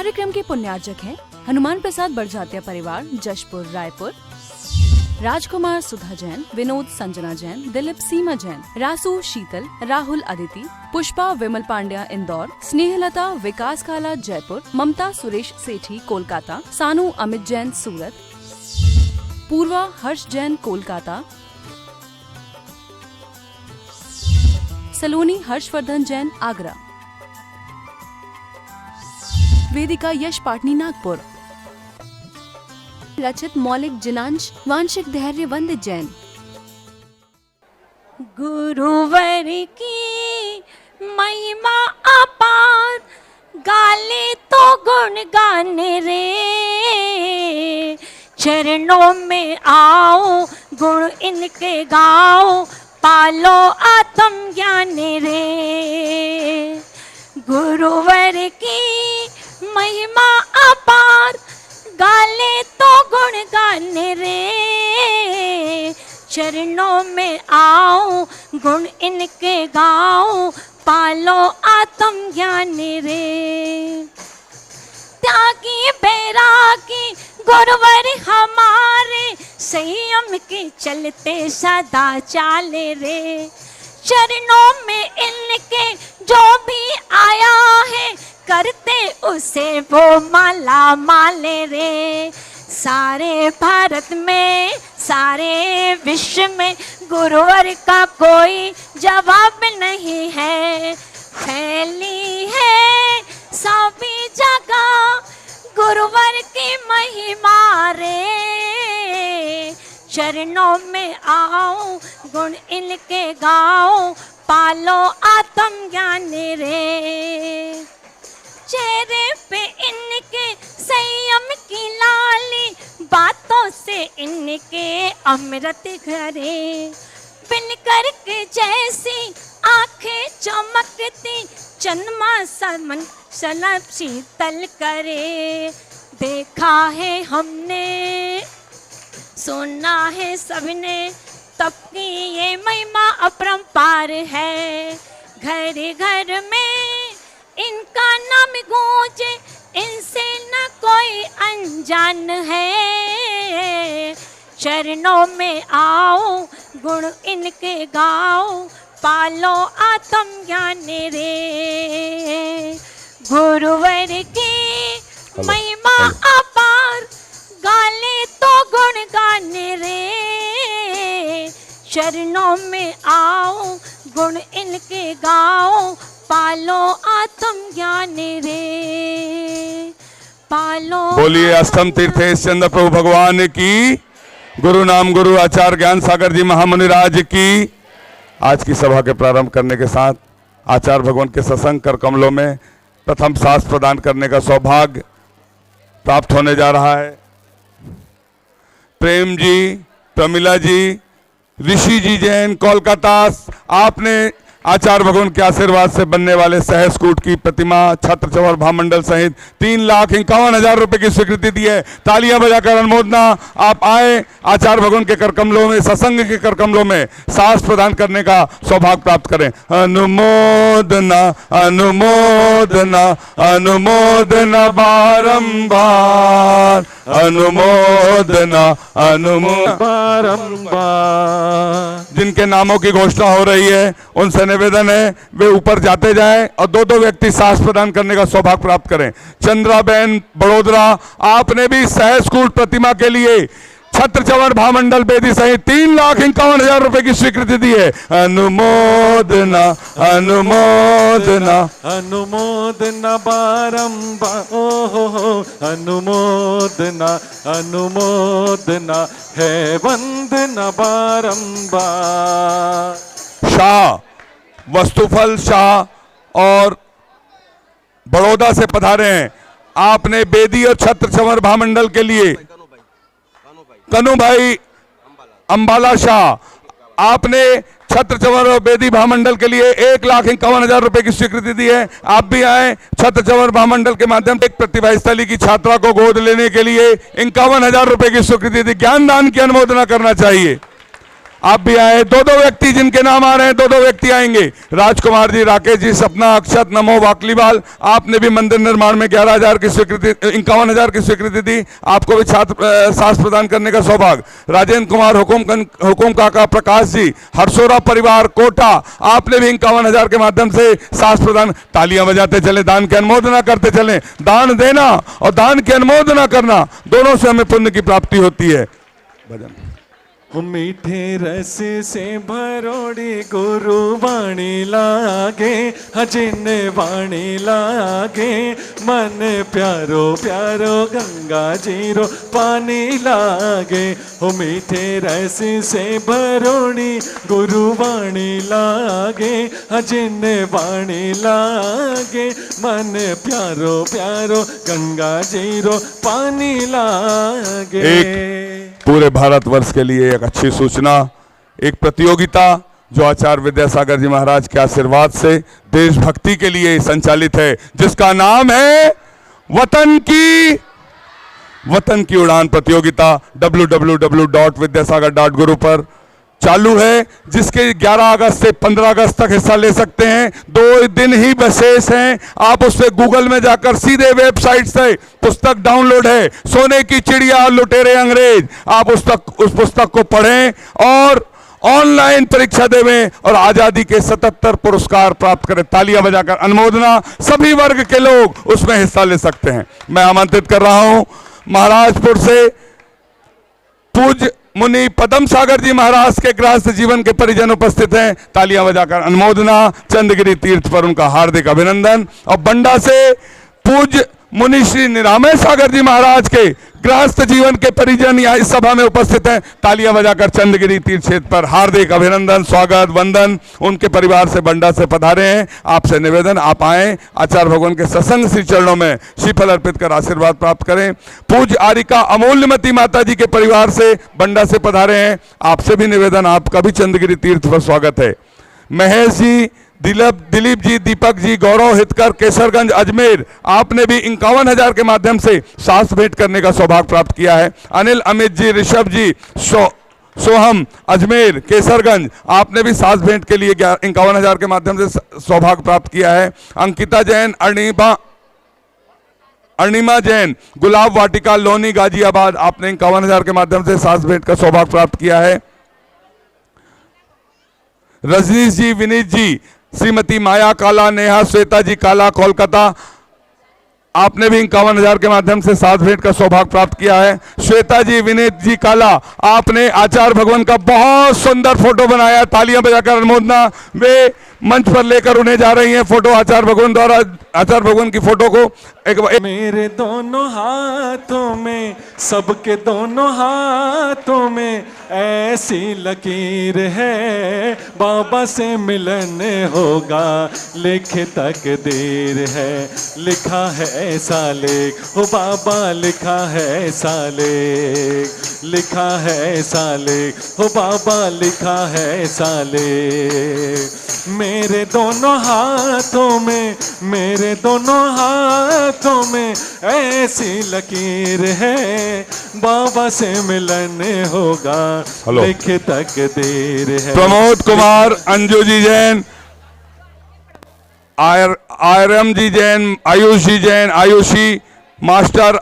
कार्यक्रम के पुण्यार्चक हैं हनुमान प्रसाद बड़जात्या परिवार, जशपुर, रायपुर। राजकुमार सुधा जैन, विनोद संजना जैन, दिलीप सीमा जैन, रासू शीतल, राहुल अदिति, पुष्पा विमल पांड्या इंदौर, स्नेहलता विकास काला जयपुर, ममता सुरेश सेठी कोलकाता, सानू अमित जैन सूरत, पूर्वा हर्ष जैन कोलकाता, सलोनी हर्षवर्धन जैन आगरा, वेदिका यश पाटनी नागपुर, रचित मौलिक जिनांश वांशिक धैर्य वंदित जैन। गुरुवर की महिमा अपार, गाले तो गुण गाने रे, चरणों में आओ गुण इनके गाओ, पालो आत्म ज्ञान रे। गुरुवर की महिमा अपार, गाले तो गुण गाने रे, चरणों में आओ गुण इनके गाओ, पालो आत्म ज्ञान रे। त्यागी बैरागी गुरुवर हमारे, संयम के चलते सदा चाले रे, चरणों में इनके जो भी आया है, करते उसे वो माला माले रे। सारे भारत में, सारे विश्व में गुरुवर का कोई जवाब नहीं है, फैली है सभी जगह गुरुवर की महिमा रे। चरणों में आओ गुण इनके गाओ, पालो आत्म ज्ञान रे। चेहरे पे इनके संयम की लाली, बातों से इनके अमृत घरे, बिन करके जैसी आंखें चमकती, चंद्रमा समन सलब शीतल करे। देखा है हमने, सुना है सबने, तब की ये महिमा अपरंपार है। घर घर में इनका नाम गूंजे, इनसे न कोई अनजान है। चरणों में आओ गुण इनके गाओ, पालो आत्म ज्ञान रे। गुरुवर की महिमा अपार, गाले तो गुण गाने रे, चरणों में आओ गुण इनके गाओ, पालो आत्म ज्ञान रे, पालो। बोलिए अष्टम तीर्थेश चंद्र प्रभु भगवान की, गुरु नाम गुरु आचार्य ज्ञान सागर जी महामुनिराज की। आज की सभा के प्रारंभ करने के साथ आचार्य भगवान के सत्संग कर कमलों में प्रथम सांस प्रदान करने का सौभाग्य प्राप्त होने जा रहा है। प्रेम जी, प्रमिला जी, ऋषि जी जैन कोलकाता, आपने आचार्य भगवान के आशीर्वाद से बनने वाले सहस कूट की प्रतिमा, छत्र चवर भामंडल सहित 3,51,000 रुपए की स्वीकृति दी है। तालियां बजाकर अनुमोदना। आप आए आचार्य भगवान के कर कमलों में, सत्संग के कर कमलों में साहस प्रदान करने का सौभाग्य प्राप्त करें। अनुमोदना अनुमोदना अनुमोदना बारंबार, अनुमोदना अनुमोदना बारंबार। जिनके नामों की घोषणा हो रही है उनसे निवेदन है वे ऊपर जाते जाएं और दो दो साहस प्रदान करने का सौभाग्य प्राप्त करें। चंद्राबेन बड़ोदरा, आपने भी सहस कूट प्रतिमा के लिए छत्र चवर भामंडल बेदी सहित 3,51,000 रुपए की स्वीकृति दी है। अनुमोदना अनुमोदना अनुमोदना बारंबार, ओहो अनुमोदना अनुमोदना है वंदना बारंबार। शाह वस्तुफल शाह और बड़ौदा से पधारे हैं। आपने बेदी और छत्र चवर भामंडल के लिए कनु भाई अंबाला शाह, आपने छत्र चवर और बेदी भामंडल के लिए 1,51,000 रुपए की स्वीकृति दी है। आप भी आए छत्र चवर भामंडल के माध्यम से एक प्रतिभा स्थली की छात्रा को गोद लेने के लिए 51,000 रुपए की स्वीकृति दी। ज्ञान दान की अनुमोदना करना चाहिए। आप भी आए। दो दो व्यक्ति जिनके नाम आ रहे हैं, दो दो व्यक्ति आएंगे। राजकुमार जी, राकेश जी, सपना, अक्षत, नमो, वाकलीवाल, आपने भी मंदिर निर्माण में 11,000 की स्वीकृति, 51,000 की स्वीकृति दी। आपको भी छात्र सास प्रदान करने का सौभाग्य। राजेंद्र कुमार, हुकुम काका, प्रकाश जी, हरसोरा परिवार, कोटा, आपने भी 51,000 के माध्यम से सास प्रदान। तालियां बजाते चले, दान की अनुमोदना करते चले। दान देना और दान की अनुमोदना करना, दोनों से हमें पुण्य की प्राप्ति होती है। भजन। मीठे रस से भरोड़ी गुरु वाणी लागे, हजिन वाणी लागे, मन प्यारो प्यारो गंगा जीरो पानी लागे। हो मीठे रस से भरोड़ी गुरु वाणी लागे, हजिन वाणी लागे, मन प्यारो प्यारो गंगा जीरो पानी लागे। पूरे भारतवर्ष के लिए एक अच्छी सूचना, एक प्रतियोगिता जो आचार्य विद्यासागर जी महाराज के आशीर्वाद से देशभक्ति के लिए संचालित है, जिसका नाम है वतन की उड़ान प्रतियोगिता। www.vidyasagar.guru पर चालू है, जिसके 11 अगस्त से 15 अगस्त तक हिस्सा ले सकते हैं। 2 दिन ही विशेष हैं। आप उस पर गूगल में जाकर सीधे वेबसाइट से पुस्तक डाउनलोड है, सोने की चिड़िया लुटेरे अंग्रेज। आप उस पुस्तक को पढ़ें और ऑनलाइन परीक्षा देवें और आजादी के 77 पुरस्कार प्राप्त करें। तालियां बजाकर अनुमोदना, सभी वर्ग के लोग उसमें हिस्सा ले सकते हैं। मैं आमंत्रित कर रहा हूं महाराजपुर से पूज्य मुनि पदम सागर जी महाराज के गृहस्थ जीवन के परिजन उपस्थित हैं। तालियां बजाकर अनुमोदना, चंद्रगिरी तीर्थ पर उनका हार्दिक अभिनंदन। और बंडा से पूज्य मुनि श्री निरामय सागर जी महाराज के गृहस्थ जीवन के परिजन यहाँ इस सभा में उपस्थित हैं। तालियां बजाकर चंद्रगिरी तीर्थ क्षेत्र पर हार्दिक अभिनंदन, स्वागत, वंदन। उनके परिवार से बंडा से पधारे हैं। आपसे निवेदन, आप आएं, आचार्य भगवान के सत्संग श्री चरणों में श्रीफल अर्पित कर आशीर्वाद प्राप्त करें। पूज्य आरिका अमूल्यमती माता जी के परिवार से बंडा से पधारे हैं। आपसे भी निवेदन, आपका भी चंद्रगिरी तीर्थ पर स्वागत है। महेश जी, दिलीप जी, दीपक जी, गौरव हितकर, केसरगंज, अजमेर, आपने भी 51,000 के माध्यम से सास भेंट करने का सौभाग्य प्राप्त किया है। अनिल, अमित जी, ऋषभ जी, सोहम, अजमेर, केसरगंज, आपने भी सास भेंट के लिए 51,000 के माध्यम से सौभाग्य प्राप्त किया है। अंकिता जैन, अर्णिमा जैन, गुलाब वाटिका, लोनी, गाजियाबाद, आपने 51,000 के माध्यम से सास भेंट का सौभाग्य प्राप्त किया है। रजनीश जी, विनीत जी, श्रीमती माया काला, नेहा श्वेता जी काला, कोलकाता, आपने भी 51,000 के माध्यम से सास भेंट का सौभाग्य प्राप्त किया है। श्वेता जी, विनीत जी काला, आपने आचार्य भगवान का बहुत सुंदर फोटो बनाया। तालियां बजाकर अनुमोदना। वे मंच पर लेकर उन्हें जा रही हैं फोटो आचार्य भगवान द्वारा, आचार्य भगवान की फोटो को एक मेरे दोनों हाथों में, सबके दोनों हाथों में ऐसी लकीर है, बाबा से मिलन होगा, लिखे तकदीर है, लिखा है ऐसा लेख, हो बाबा लिखा है ऐसा लेख, लिखा है ऐसा लेख, हो बाबा लिखा है ऐसा लेख। मेरे दोनों हाथों में, मेरे दोनों हाथों में ऐसी लकीर है, बाबा से मिलन होगा, लिखे तकदीर है। प्रमोद कुमार, अंजू जी जैन, आयरम जी जैन, आयुष जी जैन, आयुषी मास्टर,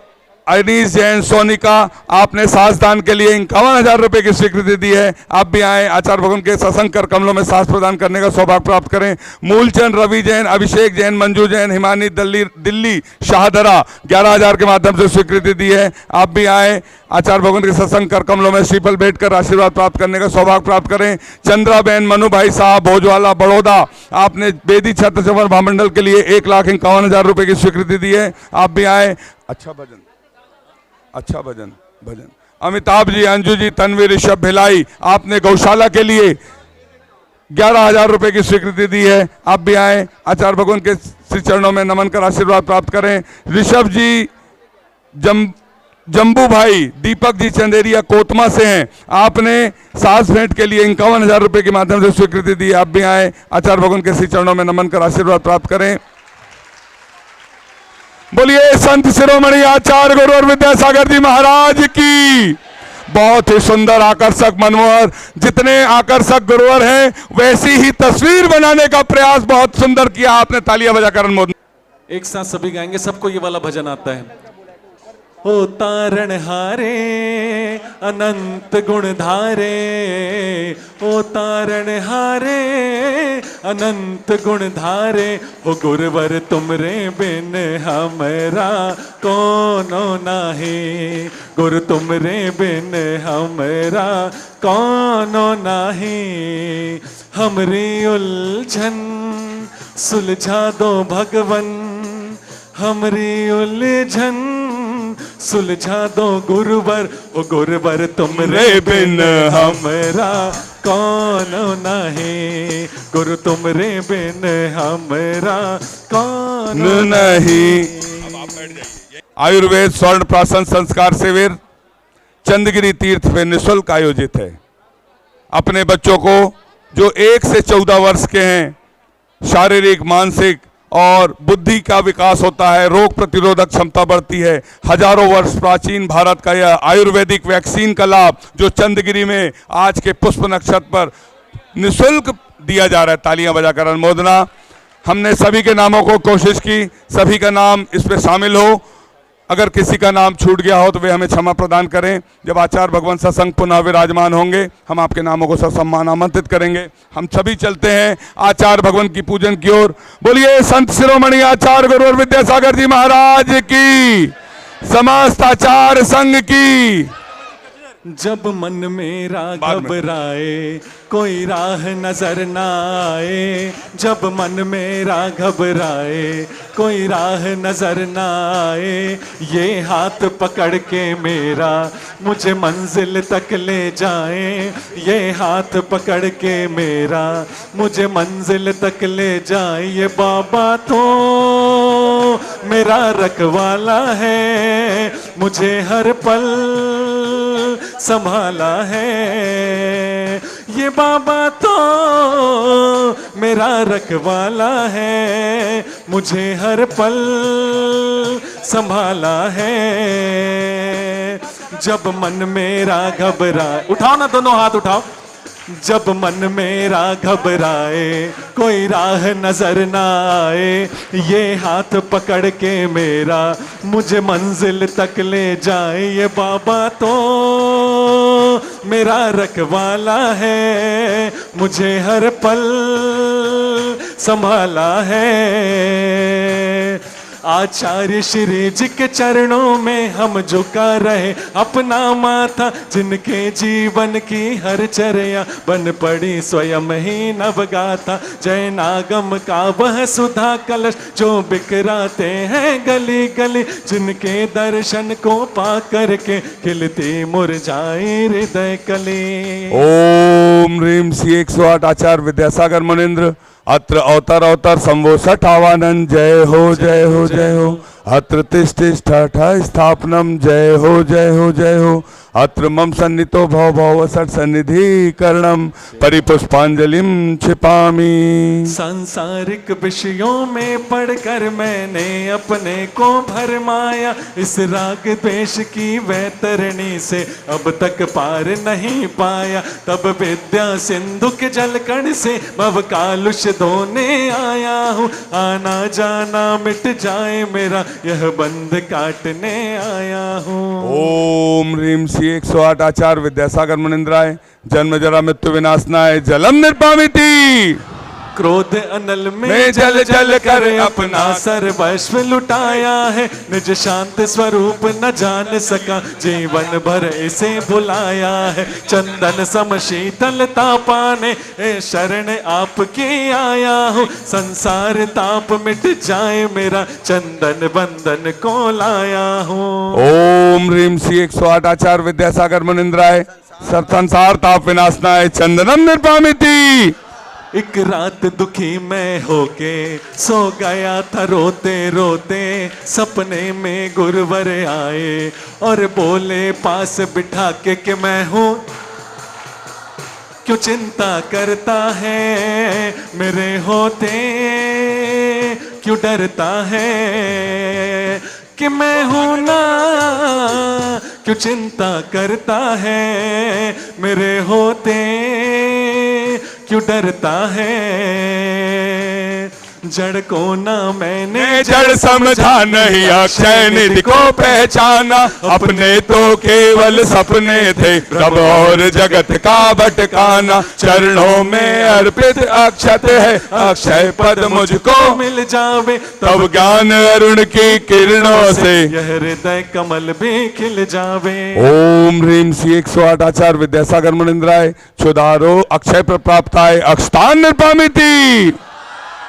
अनीस जैन, सोनिका, आपने सास दान के लिए 51,000 रुपए की स्वीकृति दी है। आप भी आए, आचार्य भगवान के सत्संग कर कमलों में सास प्रदान करने का सौभाग्य प्राप्त करें। मूलचंद, रवि जैन, अभिषेक जैन, मंजू जैन, हिमानी दिल्ली शाहदरा, 11,000 के माध्यम से स्वीकृति दी है। आप भी आए, आचार्य भगवान के सत्संग कर कमलों में श्रीफल भेंट कर आशीर्वाद प्राप्त करने का सौभाग्य प्राप्त करें। चंद्रा बहन, मनु भाई साहब, भोजवाला, बड़ौदा, आपने बेदी छत्र चंवर महामंडल के लिए 1,51,000 रुपए की स्वीकृति दी है। आप भी आए। अच्छा भजन। अमिताभ जी, अंजू जी, तन्वी, ऋषभ, भिलाई, आपने गौशाला के लिए 11,000 रुपए की स्वीकृति दी है। आप भी आए, आचार्य भगवान के श्री चरणों में नमन कर आशीर्वाद प्राप्त करें। ऋषभ जी, जम्बू भाई, दीपक जी चंदेरिया कोतमा से हैं, आपने सास भेंट के लिए 51,000 रुपए के माध्यम से स्वीकृति दी है। आप भी आए, आचार्य भगवान के श्री चरणों में नमन कर आशीर्वाद प्राप्त करें। बोलिए संत शिरोमणि आचार्य गुरु और विद्यासागर जी महाराज की, बहुत ही सुंदर, आकर्षक, मनमोहर। जितने आकर्षक गुरुवर हैं वैसी ही तस्वीर बनाने का प्रयास बहुत सुंदर किया आपने। तालियां बजाकर अनमोदन। एक साथ सभी गाएंगे, सबको ये वाला भजन आता है। ओ तारण हारे अनंत गुण धारे, ओ तारण हारे अनंत गुण धारे, हो गुरुवर तुमरे बिन हमरा कोनो नाही, गुरु तुमरे बिन हमरा कोनो नाही, हमरी उलझन सुलझा दो भगवन, हमरी उलझन सुलझा दो गुरुवर, ओ गुरुवर तुमरे बिन हमरा कौन नहीं, गुरु तुमरे बिन हमरा कौन नहीं। आयुर्वेद स्वर्ण प्राशन संस्कार शिविर चंदगिरी तीर्थ में निःशुल्क आयोजित है। अपने बच्चों को जो 1 से 14 वर्ष के हैं, शारीरिक, मानसिक और बुद्धि का विकास होता है, रोग प्रतिरोधक क्षमता बढ़ती है। हजारों वर्ष प्राचीन भारत का यह आयुर्वेदिक वैक्सीन का लाभ जो चंदगिरी में आज के पुष्प नक्षत्र पर निःशुल्क दिया जा रहा है। तालियां बजाकर अनुमोदना। हमने सभी के नामों को कोशिश की, सभी का नाम इसमें शामिल हो। अगर किसी का नाम छूट गया हो तो वे हमें क्षमा प्रदान करें। जब आचार्य भगवान सत्संग पुनः विराजमान होंगे हम आपके नामों को ससम्मान आमंत्रित करेंगे। हम सभी चलते हैं आचार्य भगवान की पूजन की ओर। बोलिए संत शिरोमणि आचार्य गुरुवर विद्यासागर जी महाराज की, समस्त आचार्य संघ की। जब मन मेरा घबराए कोई राह नजर ना आए, जब मन मेरा घबराए कोई राह नजर ना आए, ये हाथ पकड़ के मेरा मुझे मंजिल तक ले जाए, ये हाथ पकड़ के मेरा मुझे मंजिल तक ले जाए। ये बाबा तो मेरा रखवाला है, मुझे हर पल संभाला है, ये बाबा तो मेरा रखवाला है, मुझे हर पल संभाला है। जब मन मेरा घबराए, उठाओ ना दोनों हाथ उठाओ। जब मन मेरा घबराए कोई राह नजर ना आए, ये हाथ पकड़ के मेरा मुझे मंजिल तक ले जाए, ये बाबा तो मेरा रखवाला है, मुझे हर पल संभाला है। आचार्य श्री जी के चरणों में हम झुका रहे अपना माथा, जिनके जीवन की हर चर्या बन पड़ी स्वयं ही नवगाथा। जय नागम का वह सुधा कलश जो बिखराते हैं गली गली, जिनके दर्शन को पा करके खिलती मुरझाई हृदय कली। ओम ह्रीम श्री 108 आचार्य विद्यासागर मुनीन्द्र अत्र अवतर अवतर संवो सठावानन। जय हो जय हो जय हो। अत्र तिष्ठ स्थापनम। जय हो जय हो जय हो। अत्र मम सन्नितो भव भव सट सन्निधि करणम परिपुष्पांजलिम छिपामी। सांसारिक विषयों में पढ़कर मैंने अपने को भरमाया, इस राग द्वेष की वैतरणी से अब तक पार नहीं पाया। तब विद्या सिंधु के जलकण से भव कालुष धोने आया हूँ, आना जाना मिट जाए मेरा यह बंध काटने आया हूँ। ओम ह्रीम श्री 108 आचार्य विद्यासागर मुनीन्द्राय। जन्म जरा मृत्यु विनाशनाय जलम निर्पामिति। क्रोध अनल में जल जल कर अपना सर्वस्व लुटाया है, निज शांत स्वरूप न जान सका जीवन भर इसे भुलाया है। चंदन सम शीतलता पाने शरण आपकी आया हूँ, संसार ताप मिट जाए मेरा चंदन बंधन को लाया हूँ। ओम ह्रीम श्री 108 आचार्य विद्यासागर मुनीन्द्राय। सब संसार ताप विनाशनाय चंदनम निर्पामिति। एक रात दुखी मैं होके सो गया था रोते रोते, सपने में गुरुवर आए और बोले पास बिठा के कि मैं हूँ, क्यों चिंता करता है मेरे होते, क्यों डरता है कि मैं हूँ ना, क्यों चिंता करता है, मेरे होते क्यों डरता है। जड़ को ना मैंने जड़ समझा नहीं अक्षय निधि को पहचाना, अपने तो केवल सपने थे रब और जगत का भटकाना। चरणों में अर्पित अक्षत है अक्षय पद मुझको मिल जावे, तब ज्ञान अरुण की किरणों से यह हृदय कमल भी खिल जावे। ओम ह्रीम श्री 108 आचार्य विद्यासागर मुनिंद्राय क्षुधारो अक्षय प्राप्ताय अक्षतान निर्पामिति।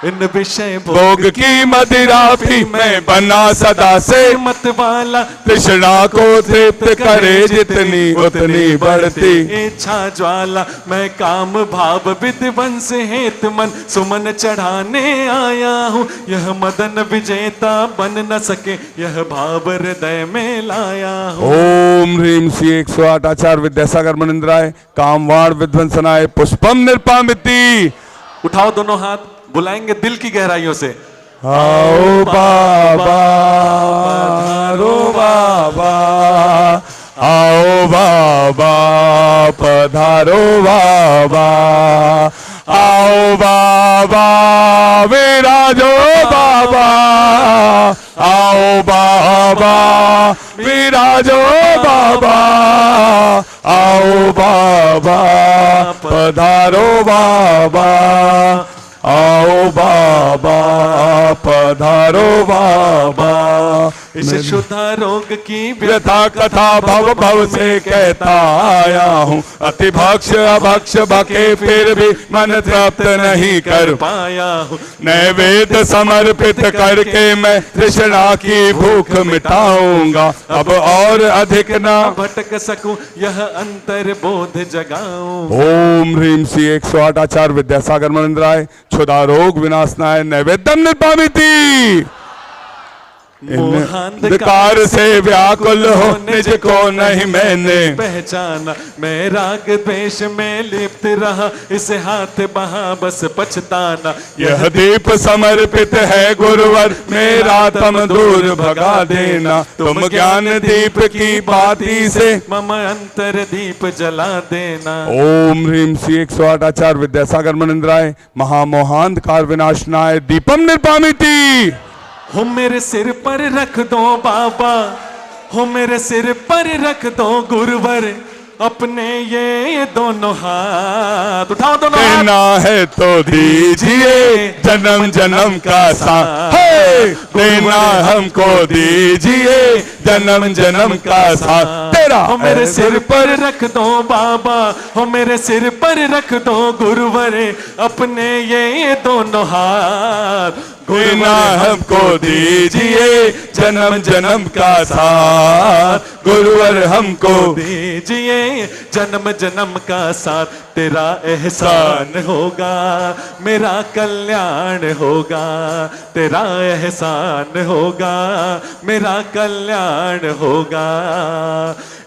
इन विषय भोग की मदिरा भी मैं बना सदा से, मत वाला तृष्णा को तृप्त करे जितनी उतनी बढ़ती। इच्छा ज्वाला मैं काम भाव विध्वंस हेत मन सुमन चढ़ाने आया हूँ। यह मदन विजेता बन न सके, यह भाव हृदय में लाया हूँ। ओम ह्रीम श्री 108 आचार्य विद्यासागर मुनिंद्राय कामवाण विध्वंसनाय पुष्पम निर्पामिति। उठाओ दोनों हाथ, बुलाएंगे दिल की गहराइयों से। आओ बाबा, रो बाबा, आओ बाबा, पधारो बाबा, आओ बाबा, विराजो बाबा, आओ बाबा, विराजो बाबा, आओ बाबा, पधारो बाबा, आओ बाबा, पधारो बाबा। इस शुद्ध रोग की व्यथा कथा भव भव से कहता आया हूँ। अति भक्ष अभक्ष भके फिर भी मन तृप्त नहीं कर पाया हूँ। नैवेद्य समर्पित करके मैं तृष्णा की भूख मिटाऊंगा। अब और अधिक ना भटक सकूं, यह अंतर बोध जगाऊं। ओम ह्रीम श्री 108 आचार्य विद्यासागर मुनिंद्राय क्षुधा रोग विनाशनाय नैवेद्यम निर्पामिति। अंधकार से व्याकुल हो निज को नहीं मैंने पहचाना, मैं राग द्वेष में लिप्त रहा, इसे हाथ बहा बस पछताना। यह दीप समर्पित है गुरुवर, मेरा तम दूर भगा देना। तुम ज्ञान दीप की बाती से मम अंतर दीप जला देना। ओम ह्रीम श्री 108 आचार्य विद्यासागर मुनिंद्राय महामोहांधकार विनाशनाय दीपम निर्पामिति। हो मेरे सिर पर रख दो बाबा, हो मेरे सिर पर रख दो गुरुवर, अपने ये दोनों हाथ। उठाओ दोनों हाथ। देना है तो दीजिए जन्म जन्म का साथ, देना हमको दीजिए जन्म जन्म का साथ। तेरा हो मेरे सिर पर रख दो बाबा, हो मेरे सिर पर रख दो गुरुवर, अपने ये दोनों हाथ। देना हमको दीजिए जन्म जन्म का साथ, गुरुवर हमको दीजिए जन्म जन्म का साथ। तेरा एहसान होगा, मेरा कल्याण होगा, तेरा एहसान होगा, मेरा कल्याण होगा।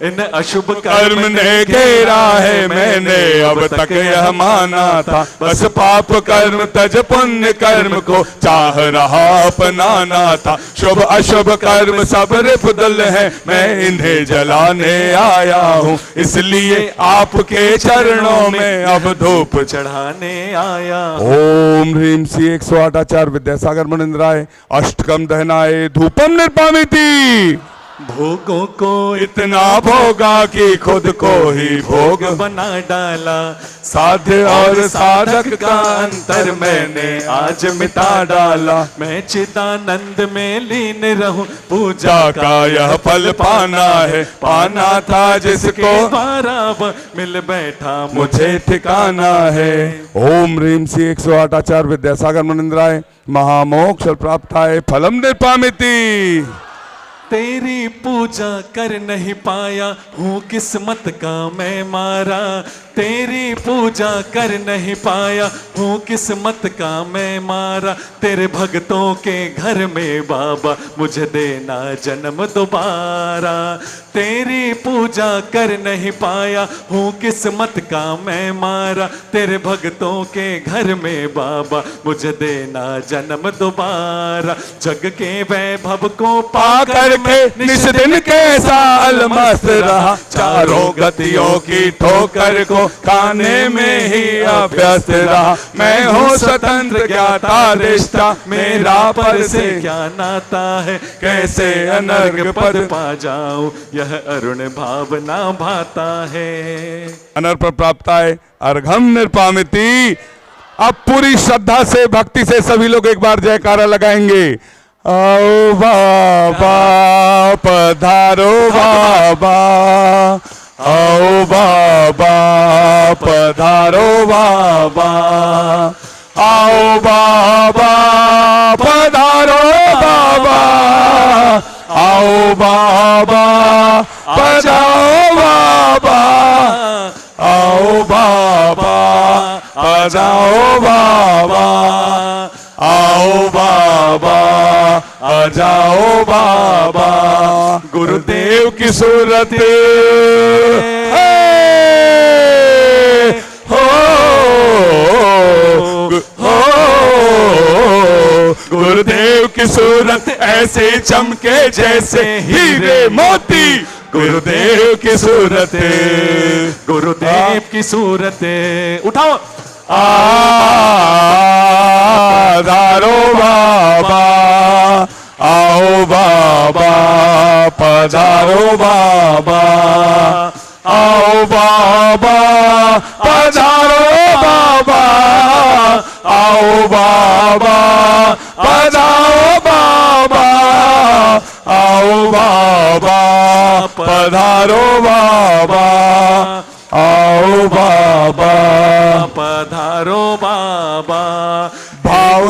इन अशुभ कर्म ने घेरा है मैंने अब तक यह माना था, बस पाप कर्म तज पुण्य कर्म को चाह रहा अपनाना था। शुभ अशुभ कर्म सब रिपुदल है, मैं इन्हें जलाने आया हूँ, इसलिए आपके चरणों में अब धूप चढ़ाने आया। ओम ह्रीम श्री 108 आचार्य विद्यासागर मुनिंद्राय अष्टकम दहनाय धूपम निर्पामिति। भोगों को इतना भोगा कि खुद को ही भोग बना डाला, साध्य और साधक का अंतर मैंने आज मिटा डाला। मैं चिदानंद में लीन रहूं, पूजा का यह फल पाना है, पाना था जिसको द्वारा मिल बैठा मुझे ठिकाना है। ओम ह्रीम श्री 108 आचार्य विद्यासागर मुनिंद्राय महामोक्ष प्राप्ताय फलम निर्पामिति। तेरी पूजा कर नहीं पाया हूँ, किस्मत का मैं मारा, तेरी पूजा कर नहीं पाया हूँ किस्मत का मैं मारा, तेरे भक्तों के घर में बाबा मुझे देना जन्म दोबारा। तेरी पूजा कर नहीं पाया हूँ किस्मत का मैं मारा, तेरे भक्तों के घर में बाबा मुझे देना जन्म दोबारा। जग के वैभव को पा करके निस दिन कैसा अलमस्त रहा, चारों गतियों की ठोकर को खाने में ही अभ्यस्त रहा। मैं हूँ स्वतंत्र ज्ञाता रिश्ता मेरा पर से क्या नाता है, कैसे अनर्घ पद पा जाऊं यह अरुण भावना भाता है। अनर्घ पर प्राप्त है अर्घम निर्पामिति। अब पूरी श्रद्धा से भक्ति से सभी लोग एक बार जयकारा लगाएंगे। आओ बाबा पधारो बाबा, आओ बाबा पधारो बाबा, आओ बाबा पधारो बाबा, आओ बाबा पधारो बाबा, आओ बाबा पधारो बाबा, आओ बाबा आ जाओ बाबा। गुरुदेव की सूरत हो गुरुदेव की सूरत ऐसे चमके जैसे हीरे मोती, गुरुदेव की सूरत, गुरुदेव की सूरत। उठाओ आधारो बाबा, आओ बाबा पधारो बाबा, आओ बाबा पधारो बाबा, आओ बाबा पधारो बाबा, आओ बाबा पधारो बाबा, आओ बाबा पधारो बाबा। भाव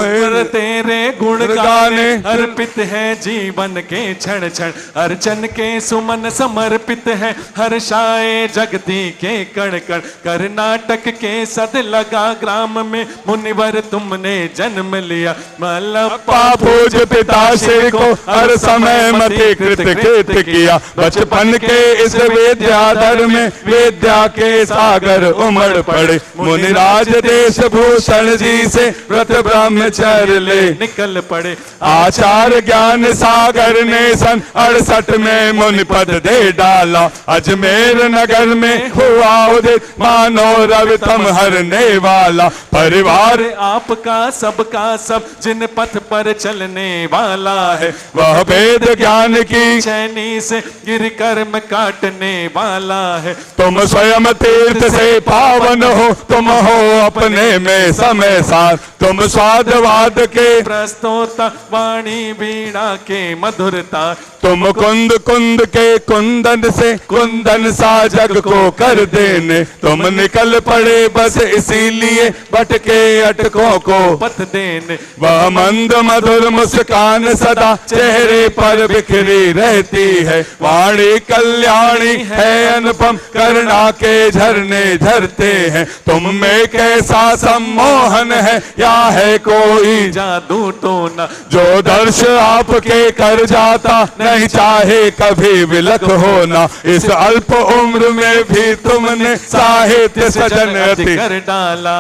तेरे गुण गाने अर्पित है जीवन के क्षण क्षण, अर्चन के सुमन समर्पित है हर्षाए जगती के कण कण। कर्नाटक के सद लगा ग्राम में मुनिवर तुमने जन्म लिया, मल्लप्पा पूज पिताश्री को हर समय मति कृत कृत किया। बचपन के इस विद्याधर में विद्या के सागर उमड़ पड़े, मुनिराज देश भूषण जी से व्रत ब्रह्मचर्य ले निकल पड़े। आचार ज्ञान सागर ने सन 68 में मुनि पद दे डाला, अजमेर नगर में हुआ उदित मानो रवि तम हरने वाला। परिवार आपका सबका सब जिन पथ पर चलने वाला है, वह वेद ज्ञान की चैनी से गिर कर्म काटने वाला है। तुम स्वयं तीर्थ से पावन हो, तुम हो अपने में समय साथ, तुम स्वादवाद के प्रस्तोता वाणी वीणा के मधुरता। तुम कुंद कुंद के कुंदन से कुंदन सा जग को कर देने, तुम निकल पड़े बस इसीलिए भटके अटकों को पथ देने। वह मंद मधुर मुस्कान सदा चेहरे पर बिखरी रहती है, वाणी कल्याणी है अनुपम करुणा के झरने झरते हैं। तुम में कैसा सम्मोहन है या है कोई जादू टोना, जो दर्श आपके कर जाता नहीं चाहे कभी विलक होना। इस अल्प उम्र में भी तुमने साहित्य सजन अति कर डाला।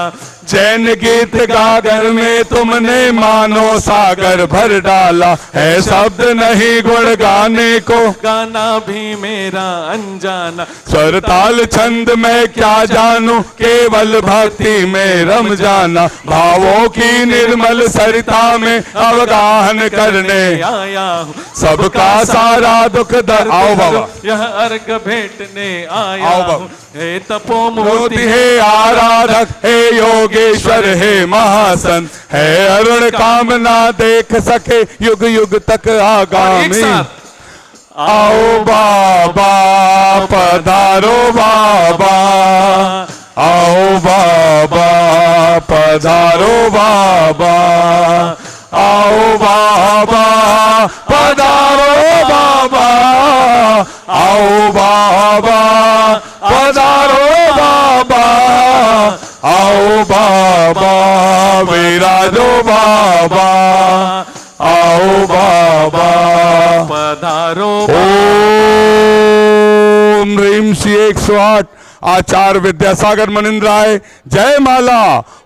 जैन गीत गागर में तुमने मानो सागर भर डाला है, शब्द नहीं गुण गाने को गाना भी मेरा अनजाना। स्वर ताल छंद में क्या जानूं केवल भक्ति में रम जाना, भावों की निर्मल सरिता में अवगाहन करने आया हूँ। सबका सारा दुख दर्द। आओ बाबा यह अर्घ भेंटने आया आओ बाबा। हूँ। हे तपो मोती है आराधक, हे योगेश्वर, हे महासन, है अरुण कामना देख सके युग युग तक आगामी। आओ बाबा पधारो बाबा, आओ बाबा पधारो बाबा, आओ बाबा पधारो बाबा, आओ बाबा पधारो बाबा, बाबा विराजो बाबा, आओ बाबा पधारो। ओम ह्रीम श्री 108 आचार्य विद्यासागर मनिंद्राय जय माला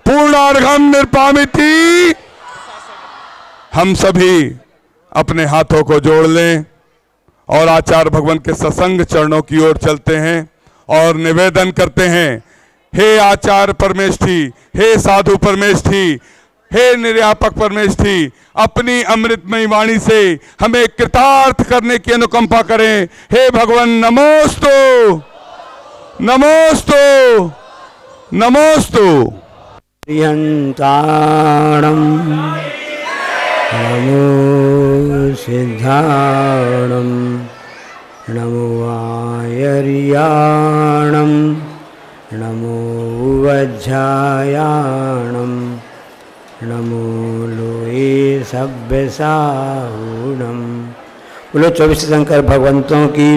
पूर्णार्घम निर्पामिति। हम सभी अपने हाथों को जोड़ लें और आचार्य भगवान के सत्संग चरणों की ओर चलते हैं और निवेदन करते हैं, हे आचार्य परमेष्ठी, हे साधु परमेष्ठी, हे निर्यापक परमेष्ठी, अपनी अमृतमयी वाणी से हमें कृतार्थ करने की अनुकंपा करें। हे भगवान नमोस्तु नमोस्तु नमोस्तु। यंताणं नमो सिद्धाणं नमो आयर्याणं नमो वज्रायाणं नमो लोए सभ्यसाहुणम्। बोलो 24 शंकर भगवंतों की,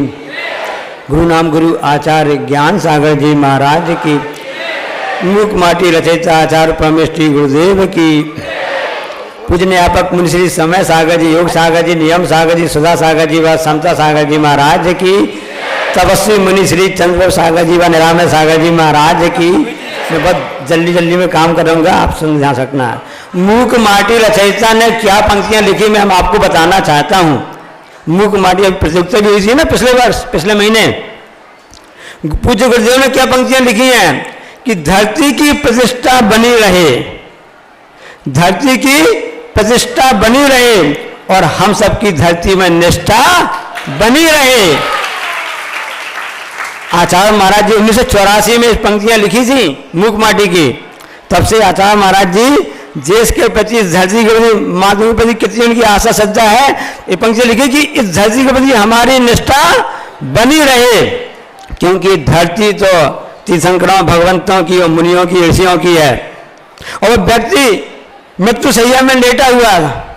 गुरु नाम गुरु आचार्य ज्ञान सागर जी महाराज की, मूक माटी रचयिता आचार्य परमेष्ठी गुरुदेव की, पूजन्यापक मुनिश्री समय सागर जी, योग सागर जी, नियम सागर जी, सुधा सागर जी व समता सागर जी महाराज की, तपस्वी मुनिश्री चंद्र सागर जी व निरामय सागर जी महाराज की। मैं बहुत जल्दी में काम करूँगा, आप सुन ध्यान सकना। मूक माटी रचयिता ने क्या पंक्तियाँ लिखी मैं आपको बताना चाहता हूँ। मूक माटी अभी प्रतियोगिता भी हुई थी ना पिछले महीने। पूज्य गुरुदेव ने क्या पंक्तियाँ लिखी हैं कि धरती की प्रतिष्ठा बनी रहे, धरती की प्रतिष्ठा बनी रहे और हम सबकी धरती में निष्ठा बनी रहे। आचार्य महाराज जी 1984 में पंक्तियां लिखी थी मूक माटी की। तब से आचार्य महाराज जी देश के प्रति, इस धरती के प्रति, मातृभूमि के प्रति कितनी उनकी आशा श्रद्धा है। ये पंक्तियां लिखी कि इस धरती के प्रति हमारी निष्ठा बनी रहे, क्योंकि धरती तो तीर्थंकरों, भगवंतों की और मुनियों की, ऋषियों की है। और व्यक्ति मृत्यु सैया में लेटा हुआ था।